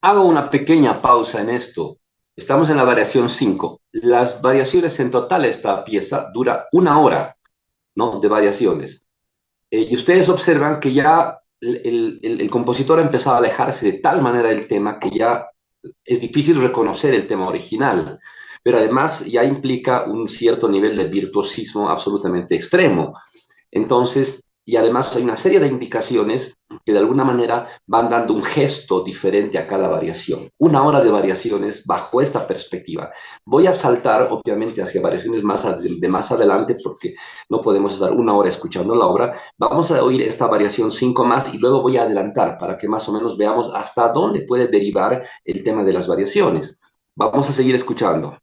Hago una pequeña pausa en esto. Estamos en la variación 5. Las variaciones en total, esta pieza dura 1 hora, ¿no? De variaciones. Y ustedes observan que ya el compositor ha empezado a alejarse de tal manera del tema que ya es difícil reconocer el tema original, pero además ya implica un cierto nivel de virtuosismo absolutamente extremo. Entonces, y además hay una serie de indicaciones que de alguna manera van dando un gesto diferente a cada variación. 1 hora de variaciones bajo esta perspectiva. Voy a saltar, obviamente, hacia variaciones de más adelante porque no podemos estar 1 hora escuchando la obra. Vamos a oír esta variación 5 más y luego voy a adelantar para que más o menos veamos hasta dónde puede derivar el tema de las variaciones. Vamos a seguir escuchando.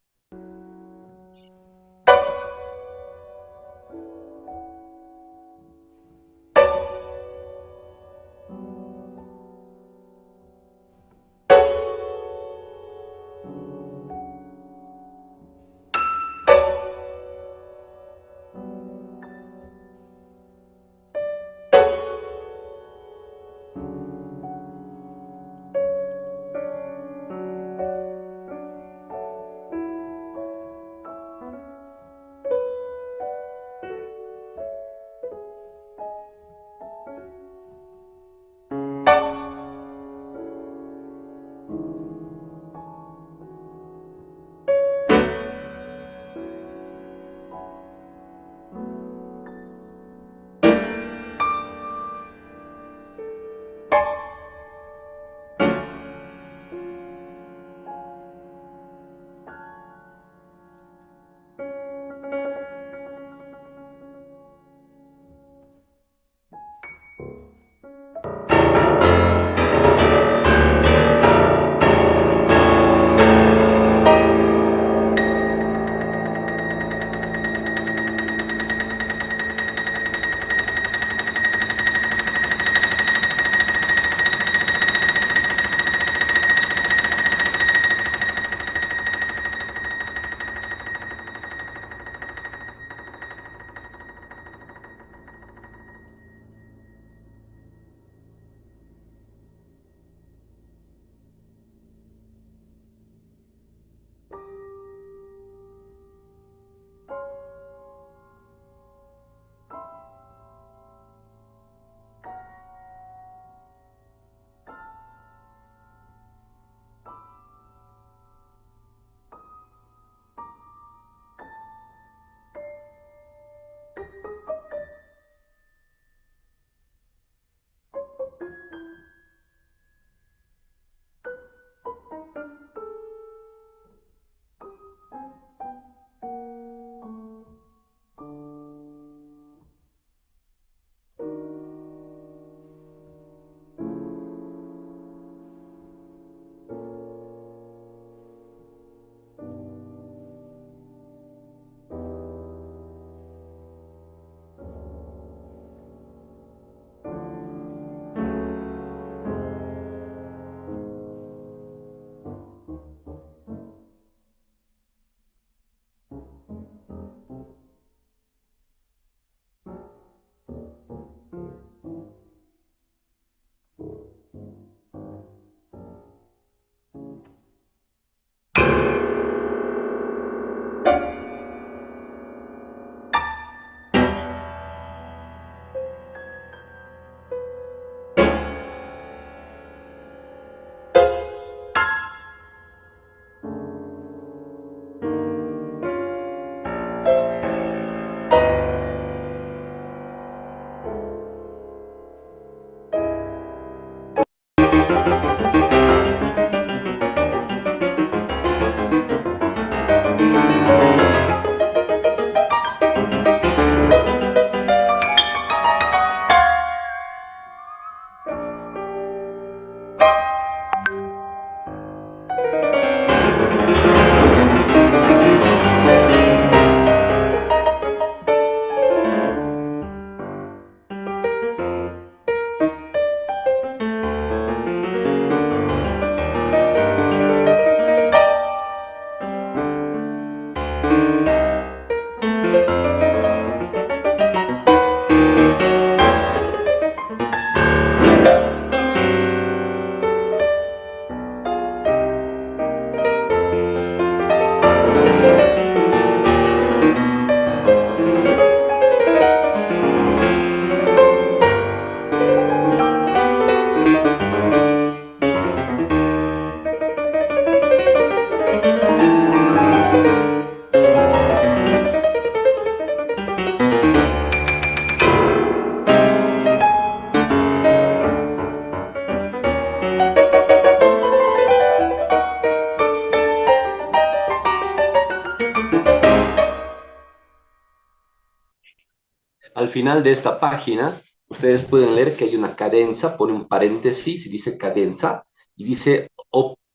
Al final de esta página, ustedes pueden leer que hay una cadenza, pone un paréntesis y dice cadenza, y dice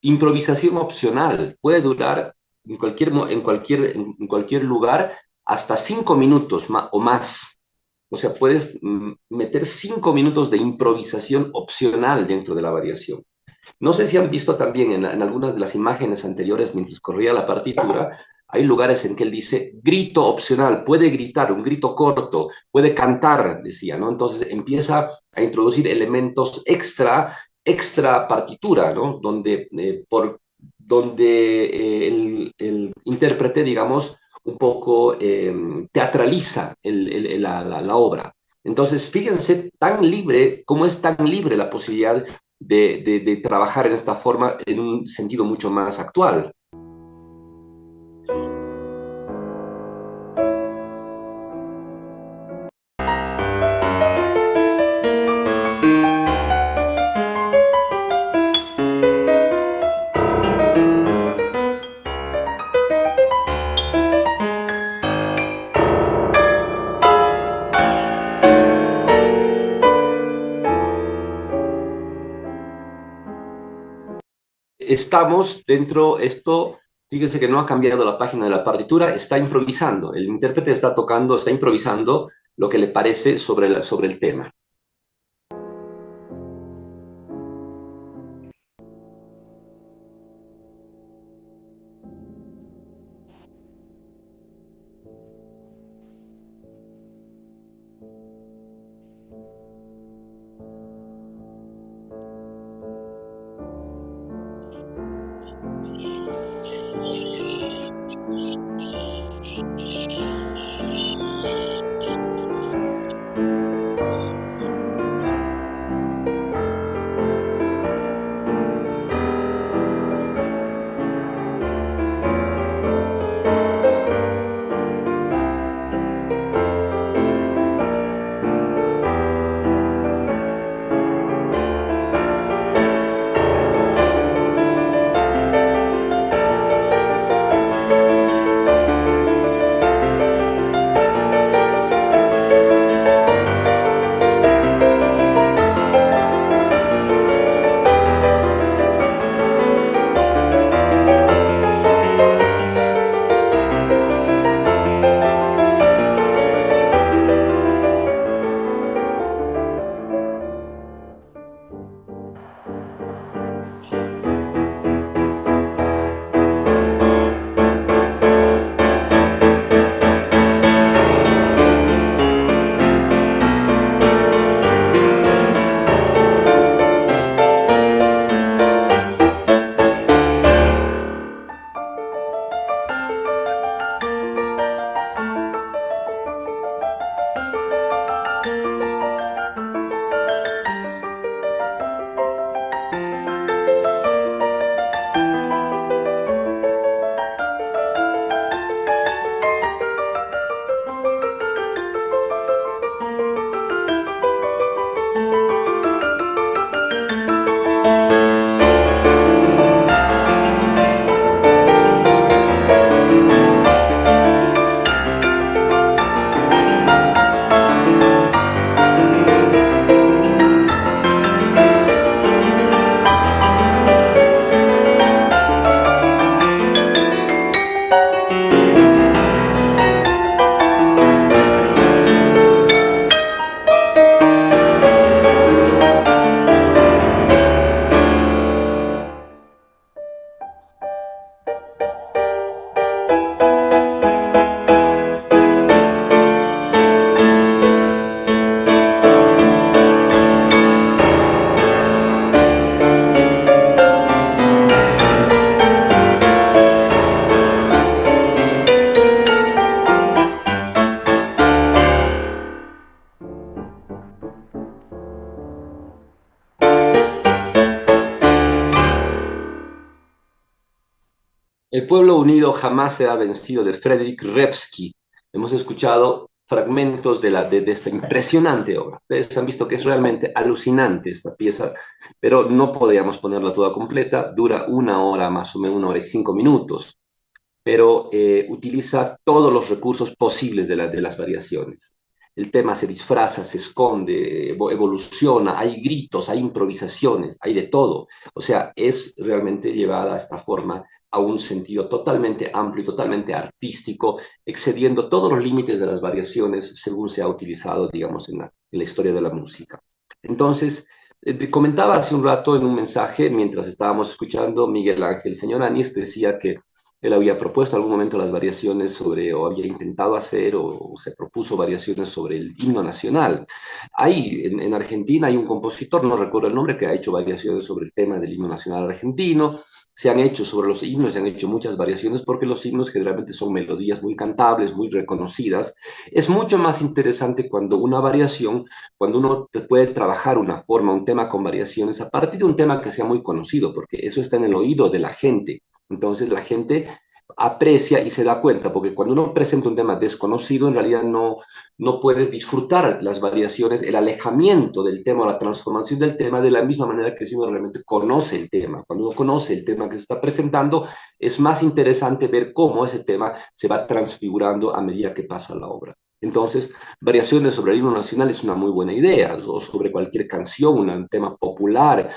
improvisación opcional. Puede durar en cualquier lugar hasta 5 minutos o más. O sea, puedes meter 5 minutos de improvisación opcional dentro de la variación. No sé si han visto también en algunas de las imágenes anteriores, mientras corría la partitura, hay lugares en que él dice grito opcional, puede gritar, un grito corto, puede cantar, decía, ¿no? Entonces empieza a introducir elementos extra partitura, ¿no? Donde el intérprete, digamos, un poco teatraliza la obra. Entonces, fíjense tan libre, cómo es tan libre la posibilidad de trabajar en esta forma en un sentido mucho más actual. Estamos dentro, esto, fíjense que no ha cambiado la página de la partitura, está improvisando, el intérprete está tocando, está improvisando lo que le parece sobre el tema. El pueblo unido jamás será vencido de Frederick Repsky. Hemos escuchado fragmentos de esta impresionante obra. Ustedes han visto que es realmente alucinante esta pieza, pero no podríamos ponerla toda completa. Dura 1 hora, más o menos 1 hora y 5 minutos, pero utiliza todos los recursos posibles de las variaciones. el tema se disfraza, se esconde, evoluciona, hay gritos, hay improvisaciones, hay de todo. O sea, es realmente llevada a esta forma a un sentido totalmente amplio y totalmente artístico, excediendo todos los límites de las variaciones según se ha utilizado, digamos, en la historia de la música. Entonces, te comentaba hace un rato en un mensaje, mientras estábamos escuchando, Miguel Ángel Señor Anis decía que él había propuesto en algún momento las variaciones sobre, o había intentado hacer, o se propuso variaciones sobre el himno nacional. Hay, en Argentina hay un compositor, no recuerdo el nombre, que ha hecho variaciones sobre el tema del himno nacional argentino. Se han hecho sobre los himnos, se han hecho muchas variaciones porque los himnos generalmente son melodías muy cantables, muy reconocidas. Es mucho más interesante cuando una variación, cuando uno puede trabajar una forma, un tema con variaciones a partir de un tema que sea muy conocido, porque eso está en el oído de la gente. Entonces la gente aprecia y se da cuenta, porque cuando uno presenta un tema desconocido, en realidad no puedes disfrutar las variaciones, el alejamiento del tema o la transformación del tema de la misma manera que si uno realmente conoce el tema. Cuando uno conoce el tema que se está presentando, es más interesante ver cómo ese tema se va transfigurando a medida que pasa la obra. Entonces, variaciones sobre el himno nacional es una muy buena idea, o sobre cualquier canción, un tema popular.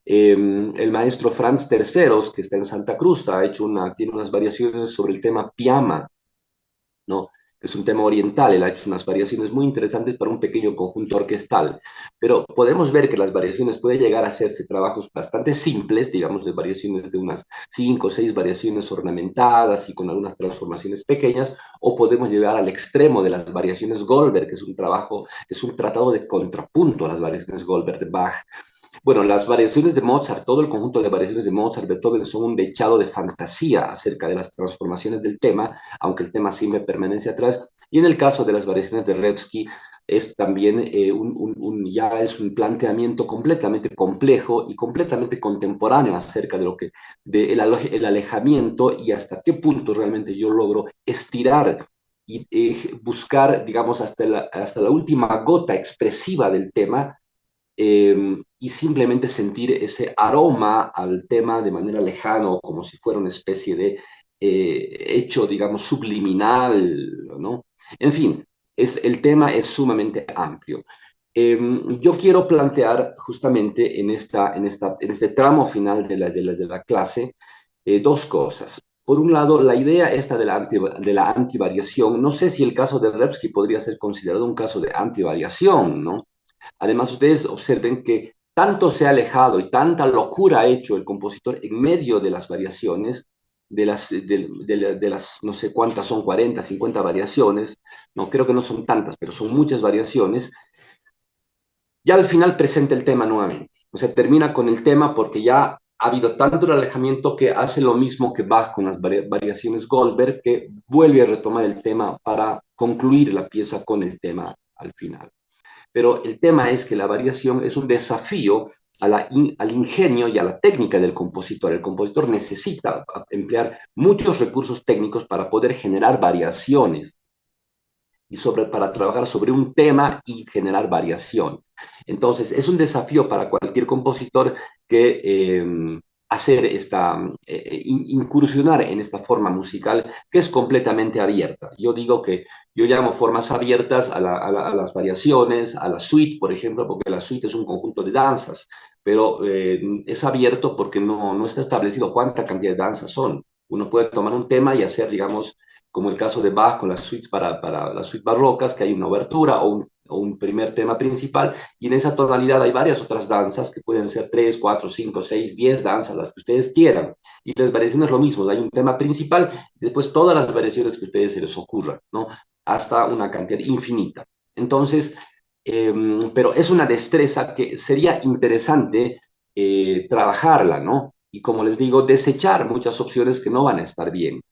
El maestro Franz Terceros, que está en Santa Cruz, tiene unas variaciones sobre el tema Piama, ¿no? Que es un tema oriental. Él ha hecho unas variaciones muy interesantes para un pequeño conjunto orquestal. Pero podemos ver que las variaciones pueden llegar a hacerse trabajos bastante simples, digamos, de variaciones de unas 5 o 6 variaciones ornamentadas y con algunas transformaciones pequeñas, o podemos llegar al extremo de las variaciones Goldberg, que es un trabajo, es un tratado de contrapunto a las variaciones Goldberg de Bach. Bueno, las variaciones de Mozart, todo el conjunto de variaciones de Mozart, Beethoven, son un dechado de fantasía acerca de las transformaciones del tema, aunque el tema siempre permanece atrás. Y en el caso de las variaciones de Repsky, es también ya es un planteamiento completamente complejo y completamente contemporáneo acerca de el alejamiento y hasta qué punto realmente yo logro estirar y buscar, digamos, hasta la última gota expresiva del tema, y simplemente sentir ese aroma al tema de manera lejana, como si fuera una especie de hecho, digamos, subliminal, ¿no? En fin, el tema es sumamente amplio. Yo quiero plantear justamente en este tramo final de la clase dos cosas. Por un lado, la idea esta de la antivariación, no sé si el caso de Repsky podría ser considerado un caso de antivariación, ¿no? Además, ustedes observen que tanto se ha alejado y tanta locura ha hecho el compositor en medio de las variaciones, de las no sé cuántas son, 40, 50 variaciones, no creo que no son tantas, pero son muchas variaciones, ya al final presenta el tema nuevamente. O sea, termina con el tema porque ya ha habido tanto el alejamiento que hace lo mismo que Bach con las variaciones Goldberg, que vuelve a retomar el tema para concluir la pieza con el tema al final. Pero el tema es que la variación es un desafío al ingenio y a la técnica del compositor. El compositor necesita emplear muchos recursos técnicos para poder generar variaciones y para trabajar sobre un tema y generar variaciones. Entonces, es un desafío para cualquier compositor que hacer incursionar en esta forma musical que es completamente abierta. Yo digo que yo llamo formas abiertas a las variaciones, a la suite, por ejemplo, porque la suite es un conjunto de danzas, pero es abierto porque no está establecido cuánta cantidad de danzas son. Uno puede tomar un tema y hacer, digamos, como el caso de Bach con las suites para las suites barrocas, que hay una obertura o un primer tema principal, y en esa tonalidad hay varias otras danzas que pueden ser 3, 4, 5, 6, 10 danzas, las que ustedes quieran. Y las variaciones es lo mismo, hay un tema principal y después todas las variaciones que a ustedes se les ocurran, ¿no? Hasta una cantidad infinita. Entonces, pero es una destreza que sería interesante trabajarla, ¿no? Y como les digo, desechar muchas opciones que no van a estar bien.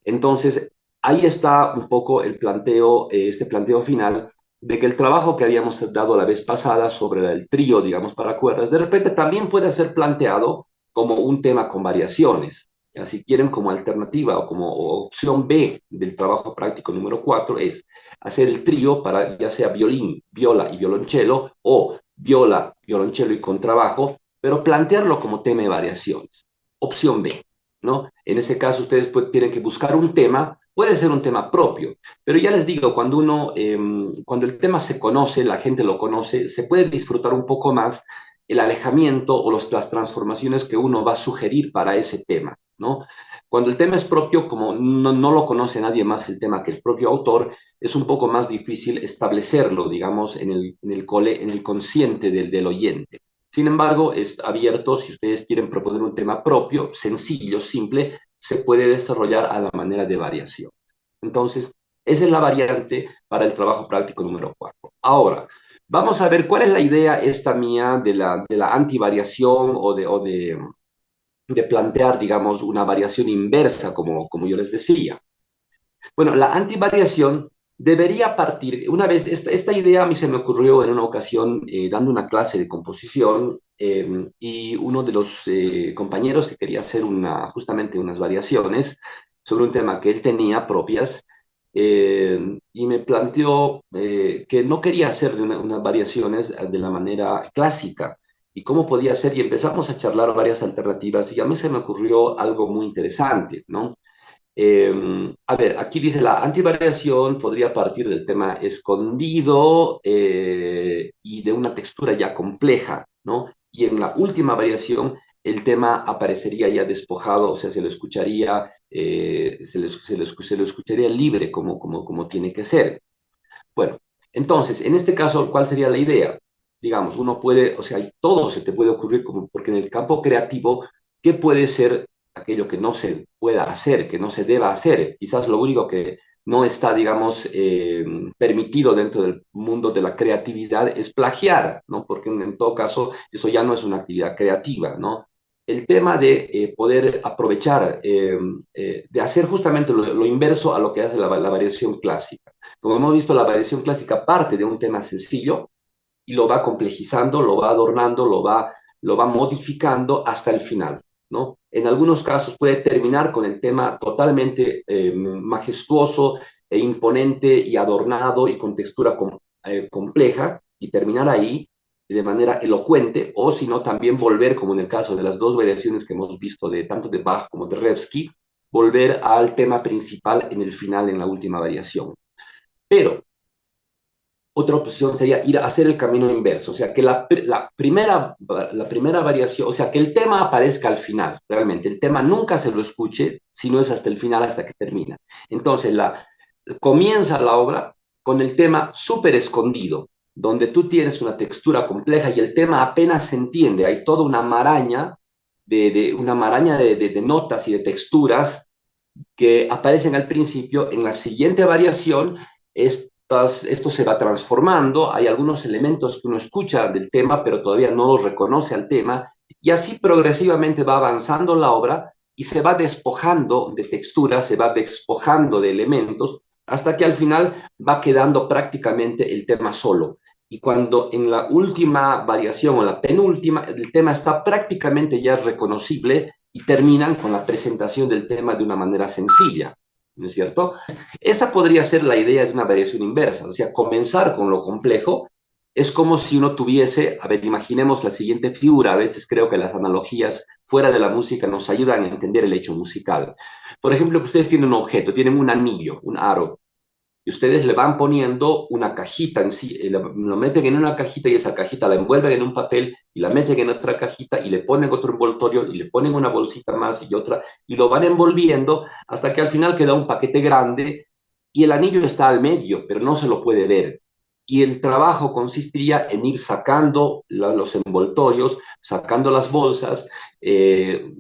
Entonces, ahí está un poco el planteo, este planteo final, de que el trabajo que habíamos dado la vez pasada sobre el trío, digamos, para cuerdas, de repente también puede ser planteado como un tema con variaciones. Ya, si quieren, como alternativa o como opción B del trabajo práctico número 4 es hacer el trío para ya sea violín, viola y violonchelo, o viola, violonchelo y contrabajo, pero plantearlo como tema de variaciones. Opción B, ¿no? En ese caso, ustedes tienen que buscar un tema puede ser un tema propio, pero ya les digo, cuando el tema se conoce, la gente lo conoce, se puede disfrutar un poco más el alejamiento o las transformaciones que uno va a sugerir para ese tema, ¿no? Cuando el tema es propio, como no lo conoce nadie más el tema que el propio autor, es un poco más difícil establecerlo, digamos, en el consciente del oyente. Sin embargo, es abierto, si ustedes quieren proponer un tema propio, sencillo, simple, se puede desarrollar a la manera de variación. Entonces, esa es la variante para el trabajo práctico número 4. Ahora, vamos a ver cuál es la idea esta mía de la antivariación de plantear, digamos, una variación inversa, como yo les decía. Bueno, la antivariación debería partir, una vez, esta idea a mí se me ocurrió en una ocasión dando una clase de composición y uno de los compañeros que quería hacer justamente unas variaciones sobre un tema que él tenía propias y me planteó que no quería hacer unas variaciones de la manera clásica y cómo podía ser y empezamos a charlar varias alternativas y a mí se me ocurrió algo muy interesante, ¿no? A ver, aquí dice la antivariación podría partir del tema escondido y de una textura ya compleja, ¿no? Y en la última variación el tema aparecería ya despojado, o sea, se lo escucharía, se lo escucharía libre como tiene que ser. Bueno, entonces, en este caso, ¿cuál sería la idea? Digamos, uno puede, o sea, todo se te puede ocurrir como, porque en el campo creativo, ¿qué puede ser aquello que no se pueda hacer, que no se deba hacer? Quizás lo único que no está, digamos, permitido dentro del mundo de la creatividad es plagiar, ¿no? Porque en todo caso, eso ya no es una actividad creativa, ¿no? El tema de poder aprovechar, de hacer justamente lo inverso a lo que hace la variación clásica. Como hemos visto, la variación clásica parte de un tema sencillo y lo va complejizando, lo va adornando, lo va modificando hasta el final, ¿no? En algunos casos puede terminar con el tema totalmente majestuoso e imponente y adornado y con textura compleja y terminar ahí de manera elocuente, o si no, también volver, como en el caso de las dos variaciones que hemos visto de tanto de Bach como de Revsky, volver al tema principal en el final, en la última variación. Pero otra opción sería ir a hacer el camino inverso, o sea, que la primera variación, o sea, que el tema aparezca al final, realmente. El tema nunca se lo escuche, sino es hasta el final, hasta que termina. Entonces, comienza la obra con el tema súper escondido, donde tú tienes una textura compleja y el tema apenas se entiende. Hay toda una maraña una maraña de notas y de texturas que aparecen al principio. En la siguiente variación, esto se va transformando, hay algunos elementos que uno escucha del tema, pero todavía no los reconoce al tema, y así progresivamente va avanzando la obra y se va despojando de texturas, se va despojando de elementos, hasta que al final va quedando prácticamente el tema solo. Y cuando en la última variación o la penúltima, el tema está prácticamente ya reconocible y terminan con la presentación del tema de una manera sencilla, ¿no es cierto? Esa podría ser la idea de una variación inversa, o sea, comenzar con lo complejo es como si uno tuviese, a ver, imaginemos la siguiente figura, a veces creo que las analogías fuera de la música nos ayudan a entender el hecho musical. Por ejemplo, que ustedes tienen un objeto, tienen un anillo, un aro, y ustedes le van poniendo una cajita en sí, lo meten en una cajita y esa cajita la envuelven en un papel y la meten en otra cajita y le ponen otro envoltorio y le ponen una bolsita más y otra y lo van envolviendo hasta que al final queda un paquete grande y el anillo está al medio, pero no se lo puede ver. Y el trabajo consistiría en ir sacando los envoltorios, sacando las bolsas,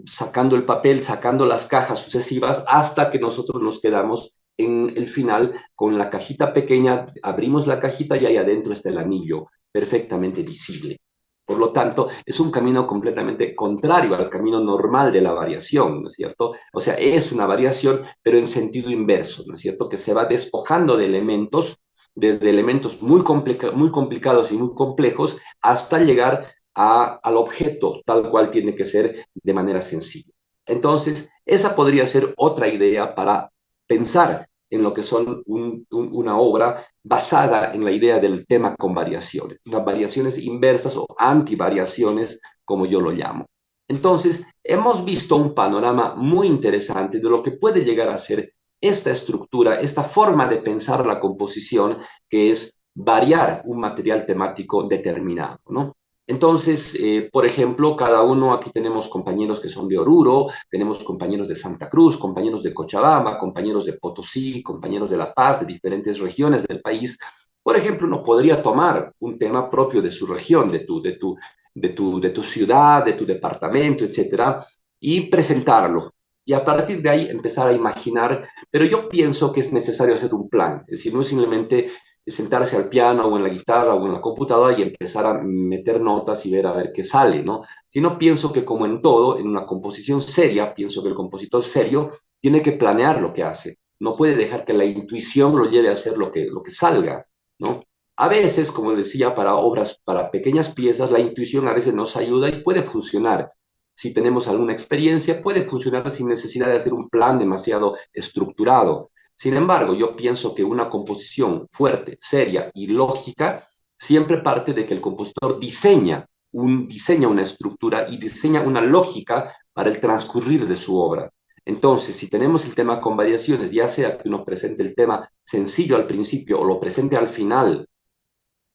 sacando el papel, sacando las cajas sucesivas hasta que nosotros nos quedamos en el final con la cajita pequeña, abrimos la cajita y ahí adentro está el anillo perfectamente visible. Por lo tanto, es un camino completamente contrario al camino normal de la variación, ¿no es cierto? O sea, es una variación, pero en sentido inverso, ¿no es cierto? Que se va despojando de elementos, desde elementos muy complicados y muy complejos, hasta llegar al objeto tal cual tiene que ser de manera sencilla. Entonces, esa podría ser otra idea para pensar en lo que son una obra basada en la idea del tema con variaciones, las variaciones inversas o antivariaciones, como yo lo llamo. Entonces, hemos visto un panorama muy interesante de lo que puede llegar a ser esta estructura, esta forma de pensar la composición, que es variar un material temático determinado, ¿no? Entonces, por ejemplo, cada uno, aquí tenemos compañeros que son de Oruro, tenemos compañeros de Santa Cruz, compañeros de Cochabamba, compañeros de Potosí, compañeros de La Paz, de diferentes regiones del país. Por ejemplo, uno podría tomar un tema propio de su región, de tu ciudad, de tu departamento, etcétera, y presentarlo. Y a partir de ahí empezar a imaginar, pero yo pienso que es necesario hacer un plan, es decir, no es simplemente sentarse al piano o en la guitarra o en la computadora y empezar a meter notas y ver a ver qué sale, ¿no? Sino pienso que como en todo, en una composición seria, pienso que el compositor serio tiene que planear lo que hace, no puede dejar que la intuición lo lleve a hacer lo que salga, ¿no? A veces, como decía, para obras, para pequeñas piezas, la intuición a veces nos ayuda y puede funcionar. Si tenemos alguna experiencia, puede funcionar sin necesidad de hacer un plan demasiado estructurado. Sin embargo, yo pienso que una composición fuerte, seria y lógica siempre parte de que el compositor diseña una estructura y diseña una lógica para el transcurrir de su obra. Entonces, si tenemos el tema con variaciones, ya sea que uno presente el tema sencillo al principio o lo presente al final,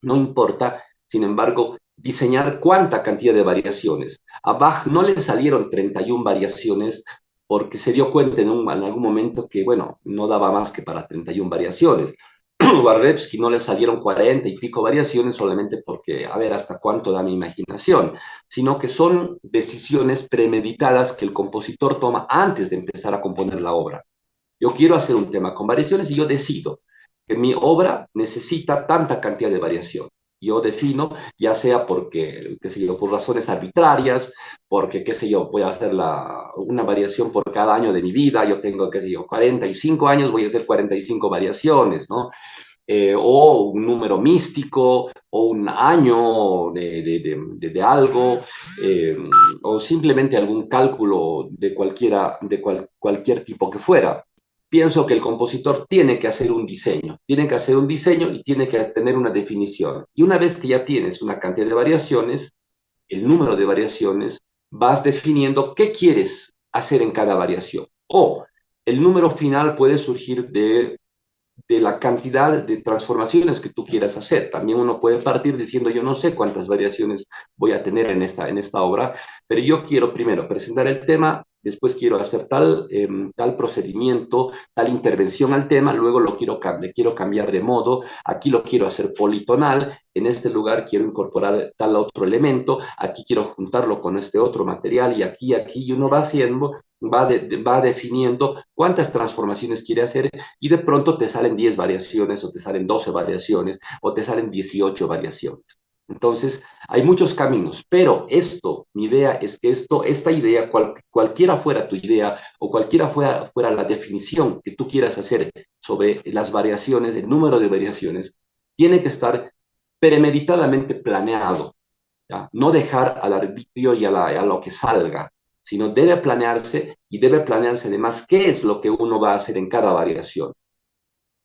no importa, sin embargo, diseñar cuánta cantidad de variaciones. A Bach no le salieron 31 variaciones porque se dio cuenta en algún momento que, bueno, no daba más que para 31 variaciones. A Revsky no le salieron 40 y pico variaciones solamente porque, a ver, hasta cuánto da mi imaginación, sino que son decisiones premeditadas que el compositor toma antes de empezar a componer la obra. Yo quiero hacer un tema con variaciones y yo decido que mi obra necesita tanta cantidad de variación. Yo defino, ya sea porque, qué sé yo, por razones arbitrarias, porque, qué sé yo, voy a hacer una variación por cada año de mi vida, yo tengo, qué sé yo, 45 años, voy a hacer 45 variaciones, ¿no? O un número místico, o un año de algo, eh, o simplemente algún cálculo de, cualquier tipo que fuera. Pienso que el compositor tiene que hacer un diseño, tiene que hacer un diseño y tiene que tener una definición. Y una vez que ya tienes una cantidad de variaciones, el número de variaciones, vas definiendo qué quieres hacer en cada variación. O el número final puede surgir de la cantidad de transformaciones que tú quieras hacer. También uno puede partir diciendo, yo no sé cuántas variaciones voy a tener en esta obra, pero yo quiero primero presentar el tema, después quiero hacer tal procedimiento, tal intervención al tema, luego quiero cambiar de modo, aquí lo quiero hacer politonal, en este lugar quiero incorporar tal otro elemento, aquí quiero juntarlo con este otro material y uno va haciendo, va definiendo cuántas transformaciones quiere hacer y de pronto te salen 10 variaciones o te salen 12 variaciones o te salen 18 variaciones. Entonces, hay muchos caminos, pero mi idea es que esta idea, cualquiera fuera tu idea o cualquiera fuera la definición que tú quieras hacer sobre las variaciones, el número de variaciones, tiene que estar premeditadamente planeado, ¿ya? No dejar al arbitrio y a lo que salga, sino debe planearse y debe planearse además qué es lo que uno va a hacer en cada variación.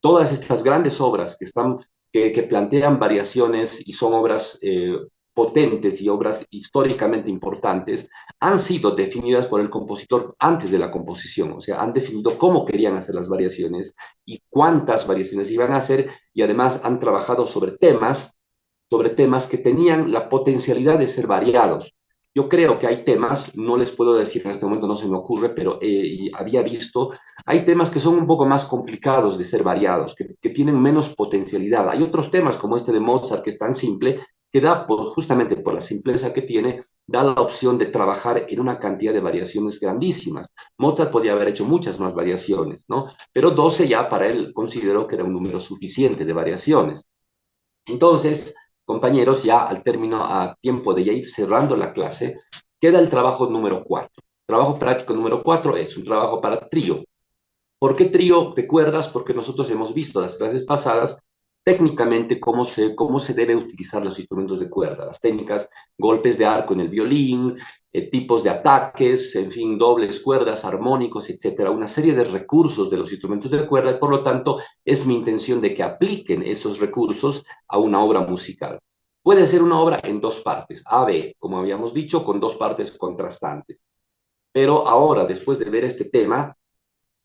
Todas estas grandes obras que plantean variaciones y son obras potentes y obras históricamente importantes, han sido definidas por el compositor antes de la composición, o sea, han definido cómo querían hacer las variaciones y cuántas variaciones iban a hacer, y además han trabajado sobre temas que tenían la potencialidad de ser variados. Yo creo que hay temas, no les puedo decir en este momento, no se me ocurre, pero había visto, hay temas que son un poco más complicados de ser variados, que tienen menos potencialidad. Hay otros temas como este de Mozart, que es tan simple, que justamente por la simpleza que tiene, da la opción de trabajar en una cantidad de variaciones grandísimas. Mozart podía haber hecho muchas más variaciones, ¿no? Pero 12 ya para él consideró que era un número suficiente de variaciones. Entonces, compañeros, ya al término, a tiempo de ya ir cerrando la clase, queda el trabajo número 4. Trabajo práctico número 4 es un trabajo para trío. ¿Por qué trío? ¿Te acuerdas? Porque nosotros hemos visto las clases pasadas técnicamente cómo se debe utilizar los instrumentos de cuerda, las técnicas, golpes de arco en el violín, tipos de ataques, en fin, dobles cuerdas, armónicos, etcétera, una serie de recursos de los instrumentos de cuerda y por lo tanto es mi intención de que apliquen esos recursos a una obra musical. Puede ser una obra en dos partes, A, B, como habíamos dicho, con dos partes contrastantes. Pero ahora, después de ver este tema,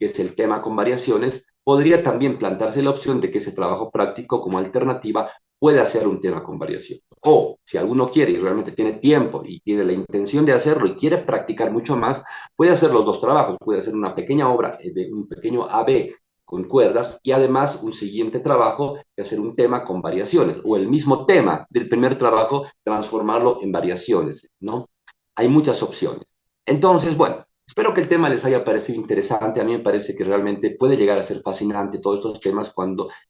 que es el tema con variaciones, podría también plantearse la opción de que ese trabajo práctico como alternativa puede hacer un tema con variaciones. O si alguno quiere y realmente tiene tiempo y tiene la intención de hacerlo y quiere practicar mucho más, puede hacer los dos trabajos, puede hacer una pequeña obra de un pequeño AB con cuerdas y además un siguiente trabajo de hacer un tema con variaciones o el mismo tema del primer trabajo transformarlo en variaciones, ¿no? Hay muchas opciones. Entonces, bueno, espero que el tema les haya parecido interesante. A mí me parece que realmente puede llegar a ser fascinante todos estos temas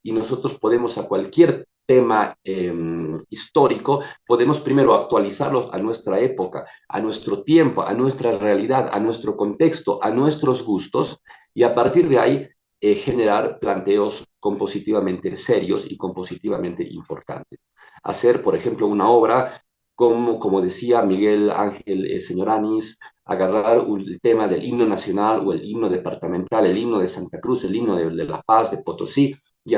y nosotros podemos a cualquier tema histórico, podemos primero actualizarlos a nuestra época, a nuestro tiempo, a nuestra realidad, a nuestro contexto, a nuestros gustos, y a partir de ahí generar planteos compositivamente serios y compositivamente importantes. Hacer, por ejemplo, una obra como decía Miguel Ángel Señoranis, agarrar el tema del himno nacional o el himno departamental, el himno de Santa Cruz, el himno de La Paz, de Potosí, y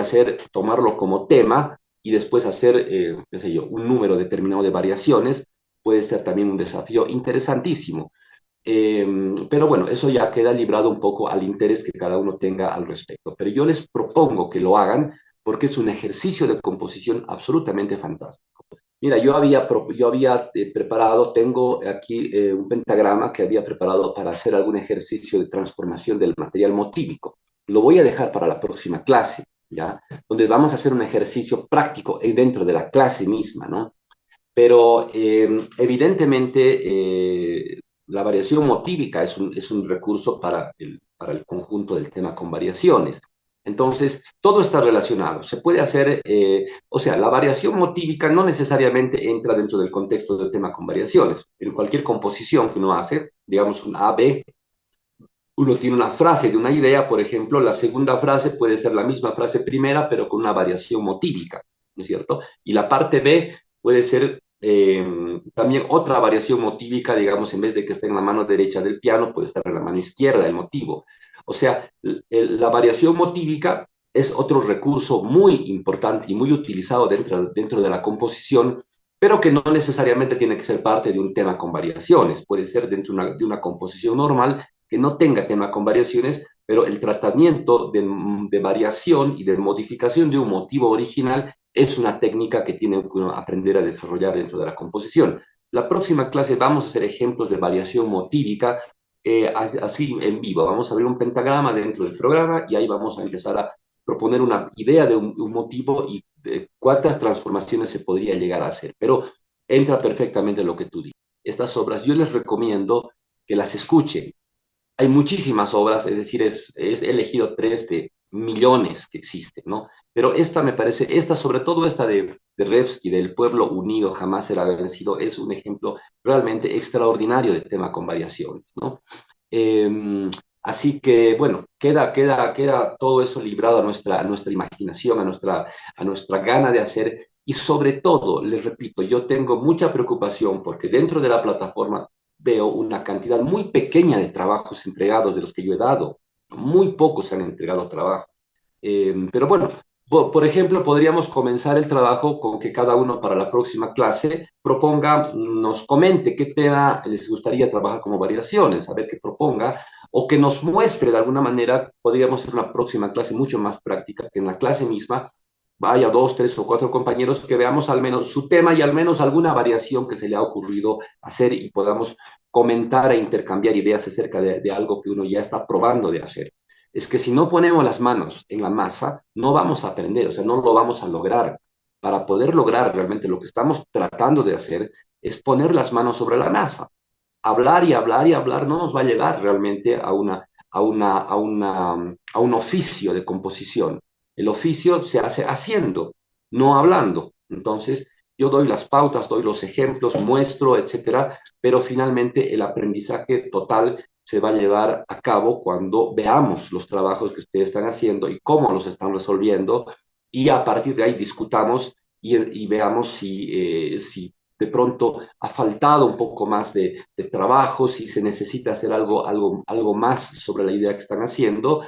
tomarlo como tema y después hacer, qué sé yo, un número determinado de variaciones, puede ser también un desafío interesantísimo. Pero bueno, eso ya queda librado un poco al interés que cada uno tenga al respecto. Pero yo les propongo que lo hagan porque es un ejercicio de composición absolutamente fantástico. Mira, yo había preparado, tengo aquí un pentagrama que había preparado para hacer algún ejercicio de transformación del material motívico. Lo voy a dejar para la próxima clase, ¿ya? Donde vamos a hacer un ejercicio práctico dentro de la clase misma, ¿no? Pero evidentemente la variación motívica es un recurso para el conjunto del tema con variaciones. Entonces, todo está relacionado. Se puede hacer, o sea, la variación motívica no necesariamente entra dentro del contexto del tema con variaciones. En cualquier composición que uno hace, digamos un A, B, uno tiene una frase de una idea, por ejemplo, la segunda frase puede ser la misma frase primera, pero con una variación motívica, ¿no es cierto? Y la parte B puede ser también otra variación motívica, digamos, en vez de que esté en la mano derecha del piano, puede estar en la mano izquierda el motivo. O sea, la variación motívica es otro recurso muy importante y muy utilizado dentro de la composición, pero que no necesariamente tiene que ser parte de un tema con variaciones, puede ser dentro de una composición normal que no tenga tema con variaciones, pero el tratamiento de variación y de modificación de un motivo original es una técnica que tiene que aprender a desarrollar dentro de la composición. La próxima clase vamos a hacer ejemplos de variación motívica, así en vivo. Vamos a ver un pentagrama dentro del programa y ahí vamos a empezar a proponer una idea de un motivo y de cuántas transformaciones se podría llegar a hacer. Pero entra perfectamente lo que tú dices. Estas obras yo les recomiendo que las escuchen, hay muchísimas obras, es decir, he elegido tres de millones que existen, ¿no? Pero esta me parece, esta, sobre todo esta de Revsky, del pueblo unido jamás será vencido, es un ejemplo realmente extraordinario de tema con variaciones, ¿no? Así que, bueno, queda todo eso librado a nuestra imaginación, a nuestra gana de hacer. Y sobre todo, les repito, yo tengo mucha preocupación porque dentro de la plataforma veo una cantidad muy pequeña de trabajos entregados de los que yo he dado. Muy pocos se han entregado trabajo. Pero bueno, por ejemplo, podríamos comenzar el trabajo con que cada uno para la próxima clase proponga, nos comente qué tema les gustaría trabajar como variaciones, a ver qué proponga, o que nos muestre de alguna manera, podríamos hacer una próxima clase mucho más práctica, que en la clase misma vaya dos, tres o cuatro compañeros que veamos al menos su tema y al menos alguna variación que se le ha ocurrido hacer y podamos comentar e intercambiar ideas acerca de algo que uno ya está probando de hacer. Es que si no ponemos las manos en la masa, no vamos a aprender, o sea, no lo vamos a lograr. Para poder lograr realmente lo que estamos tratando de hacer es poner las manos sobre la masa. Hablar y hablar y hablar no nos va a llevar realmente a un oficio de composición. El oficio se hace haciendo, no hablando. Entonces, yo doy las pautas, doy los ejemplos, muestro, etcétera, pero finalmente el aprendizaje total se va a llevar a cabo cuando veamos los trabajos que ustedes están haciendo y cómo los están resolviendo y a partir de ahí discutamos y veamos si de pronto ha faltado un poco más trabajo, si se necesita hacer algo más sobre la idea que están haciendo,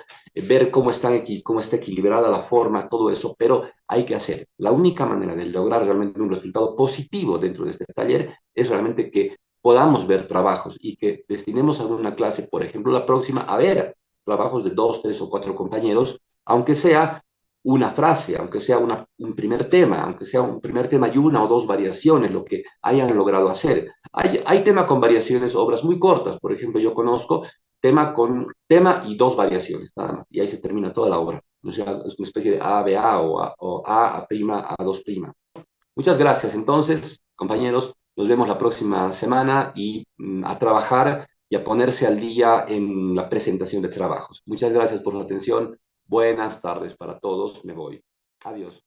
ver cómo está equilibrada la forma, todo eso, pero hay que hacer. La única manera de lograr realmente un resultado positivo dentro de este taller es realmente que podamos ver trabajos y que destinemos alguna clase, por ejemplo, la próxima, a ver trabajos de dos, tres o cuatro compañeros, aunque sea una frase, aunque sea un primer tema, aunque sea un primer tema y una o dos variaciones, lo que hayan logrado hacer. Hay tema con variaciones, obras muy cortas, por ejemplo, yo conozco tema con tema y dos variaciones, nada más, y ahí se termina toda la obra. O sea, es una especie de A, B, A o A, A', A, 2'. Muchas gracias. Entonces, compañeros, nos vemos la próxima semana y a trabajar y a ponerse al día en la presentación de trabajos. Muchas gracias por la atención. Buenas tardes para todos. Me voy. Adiós.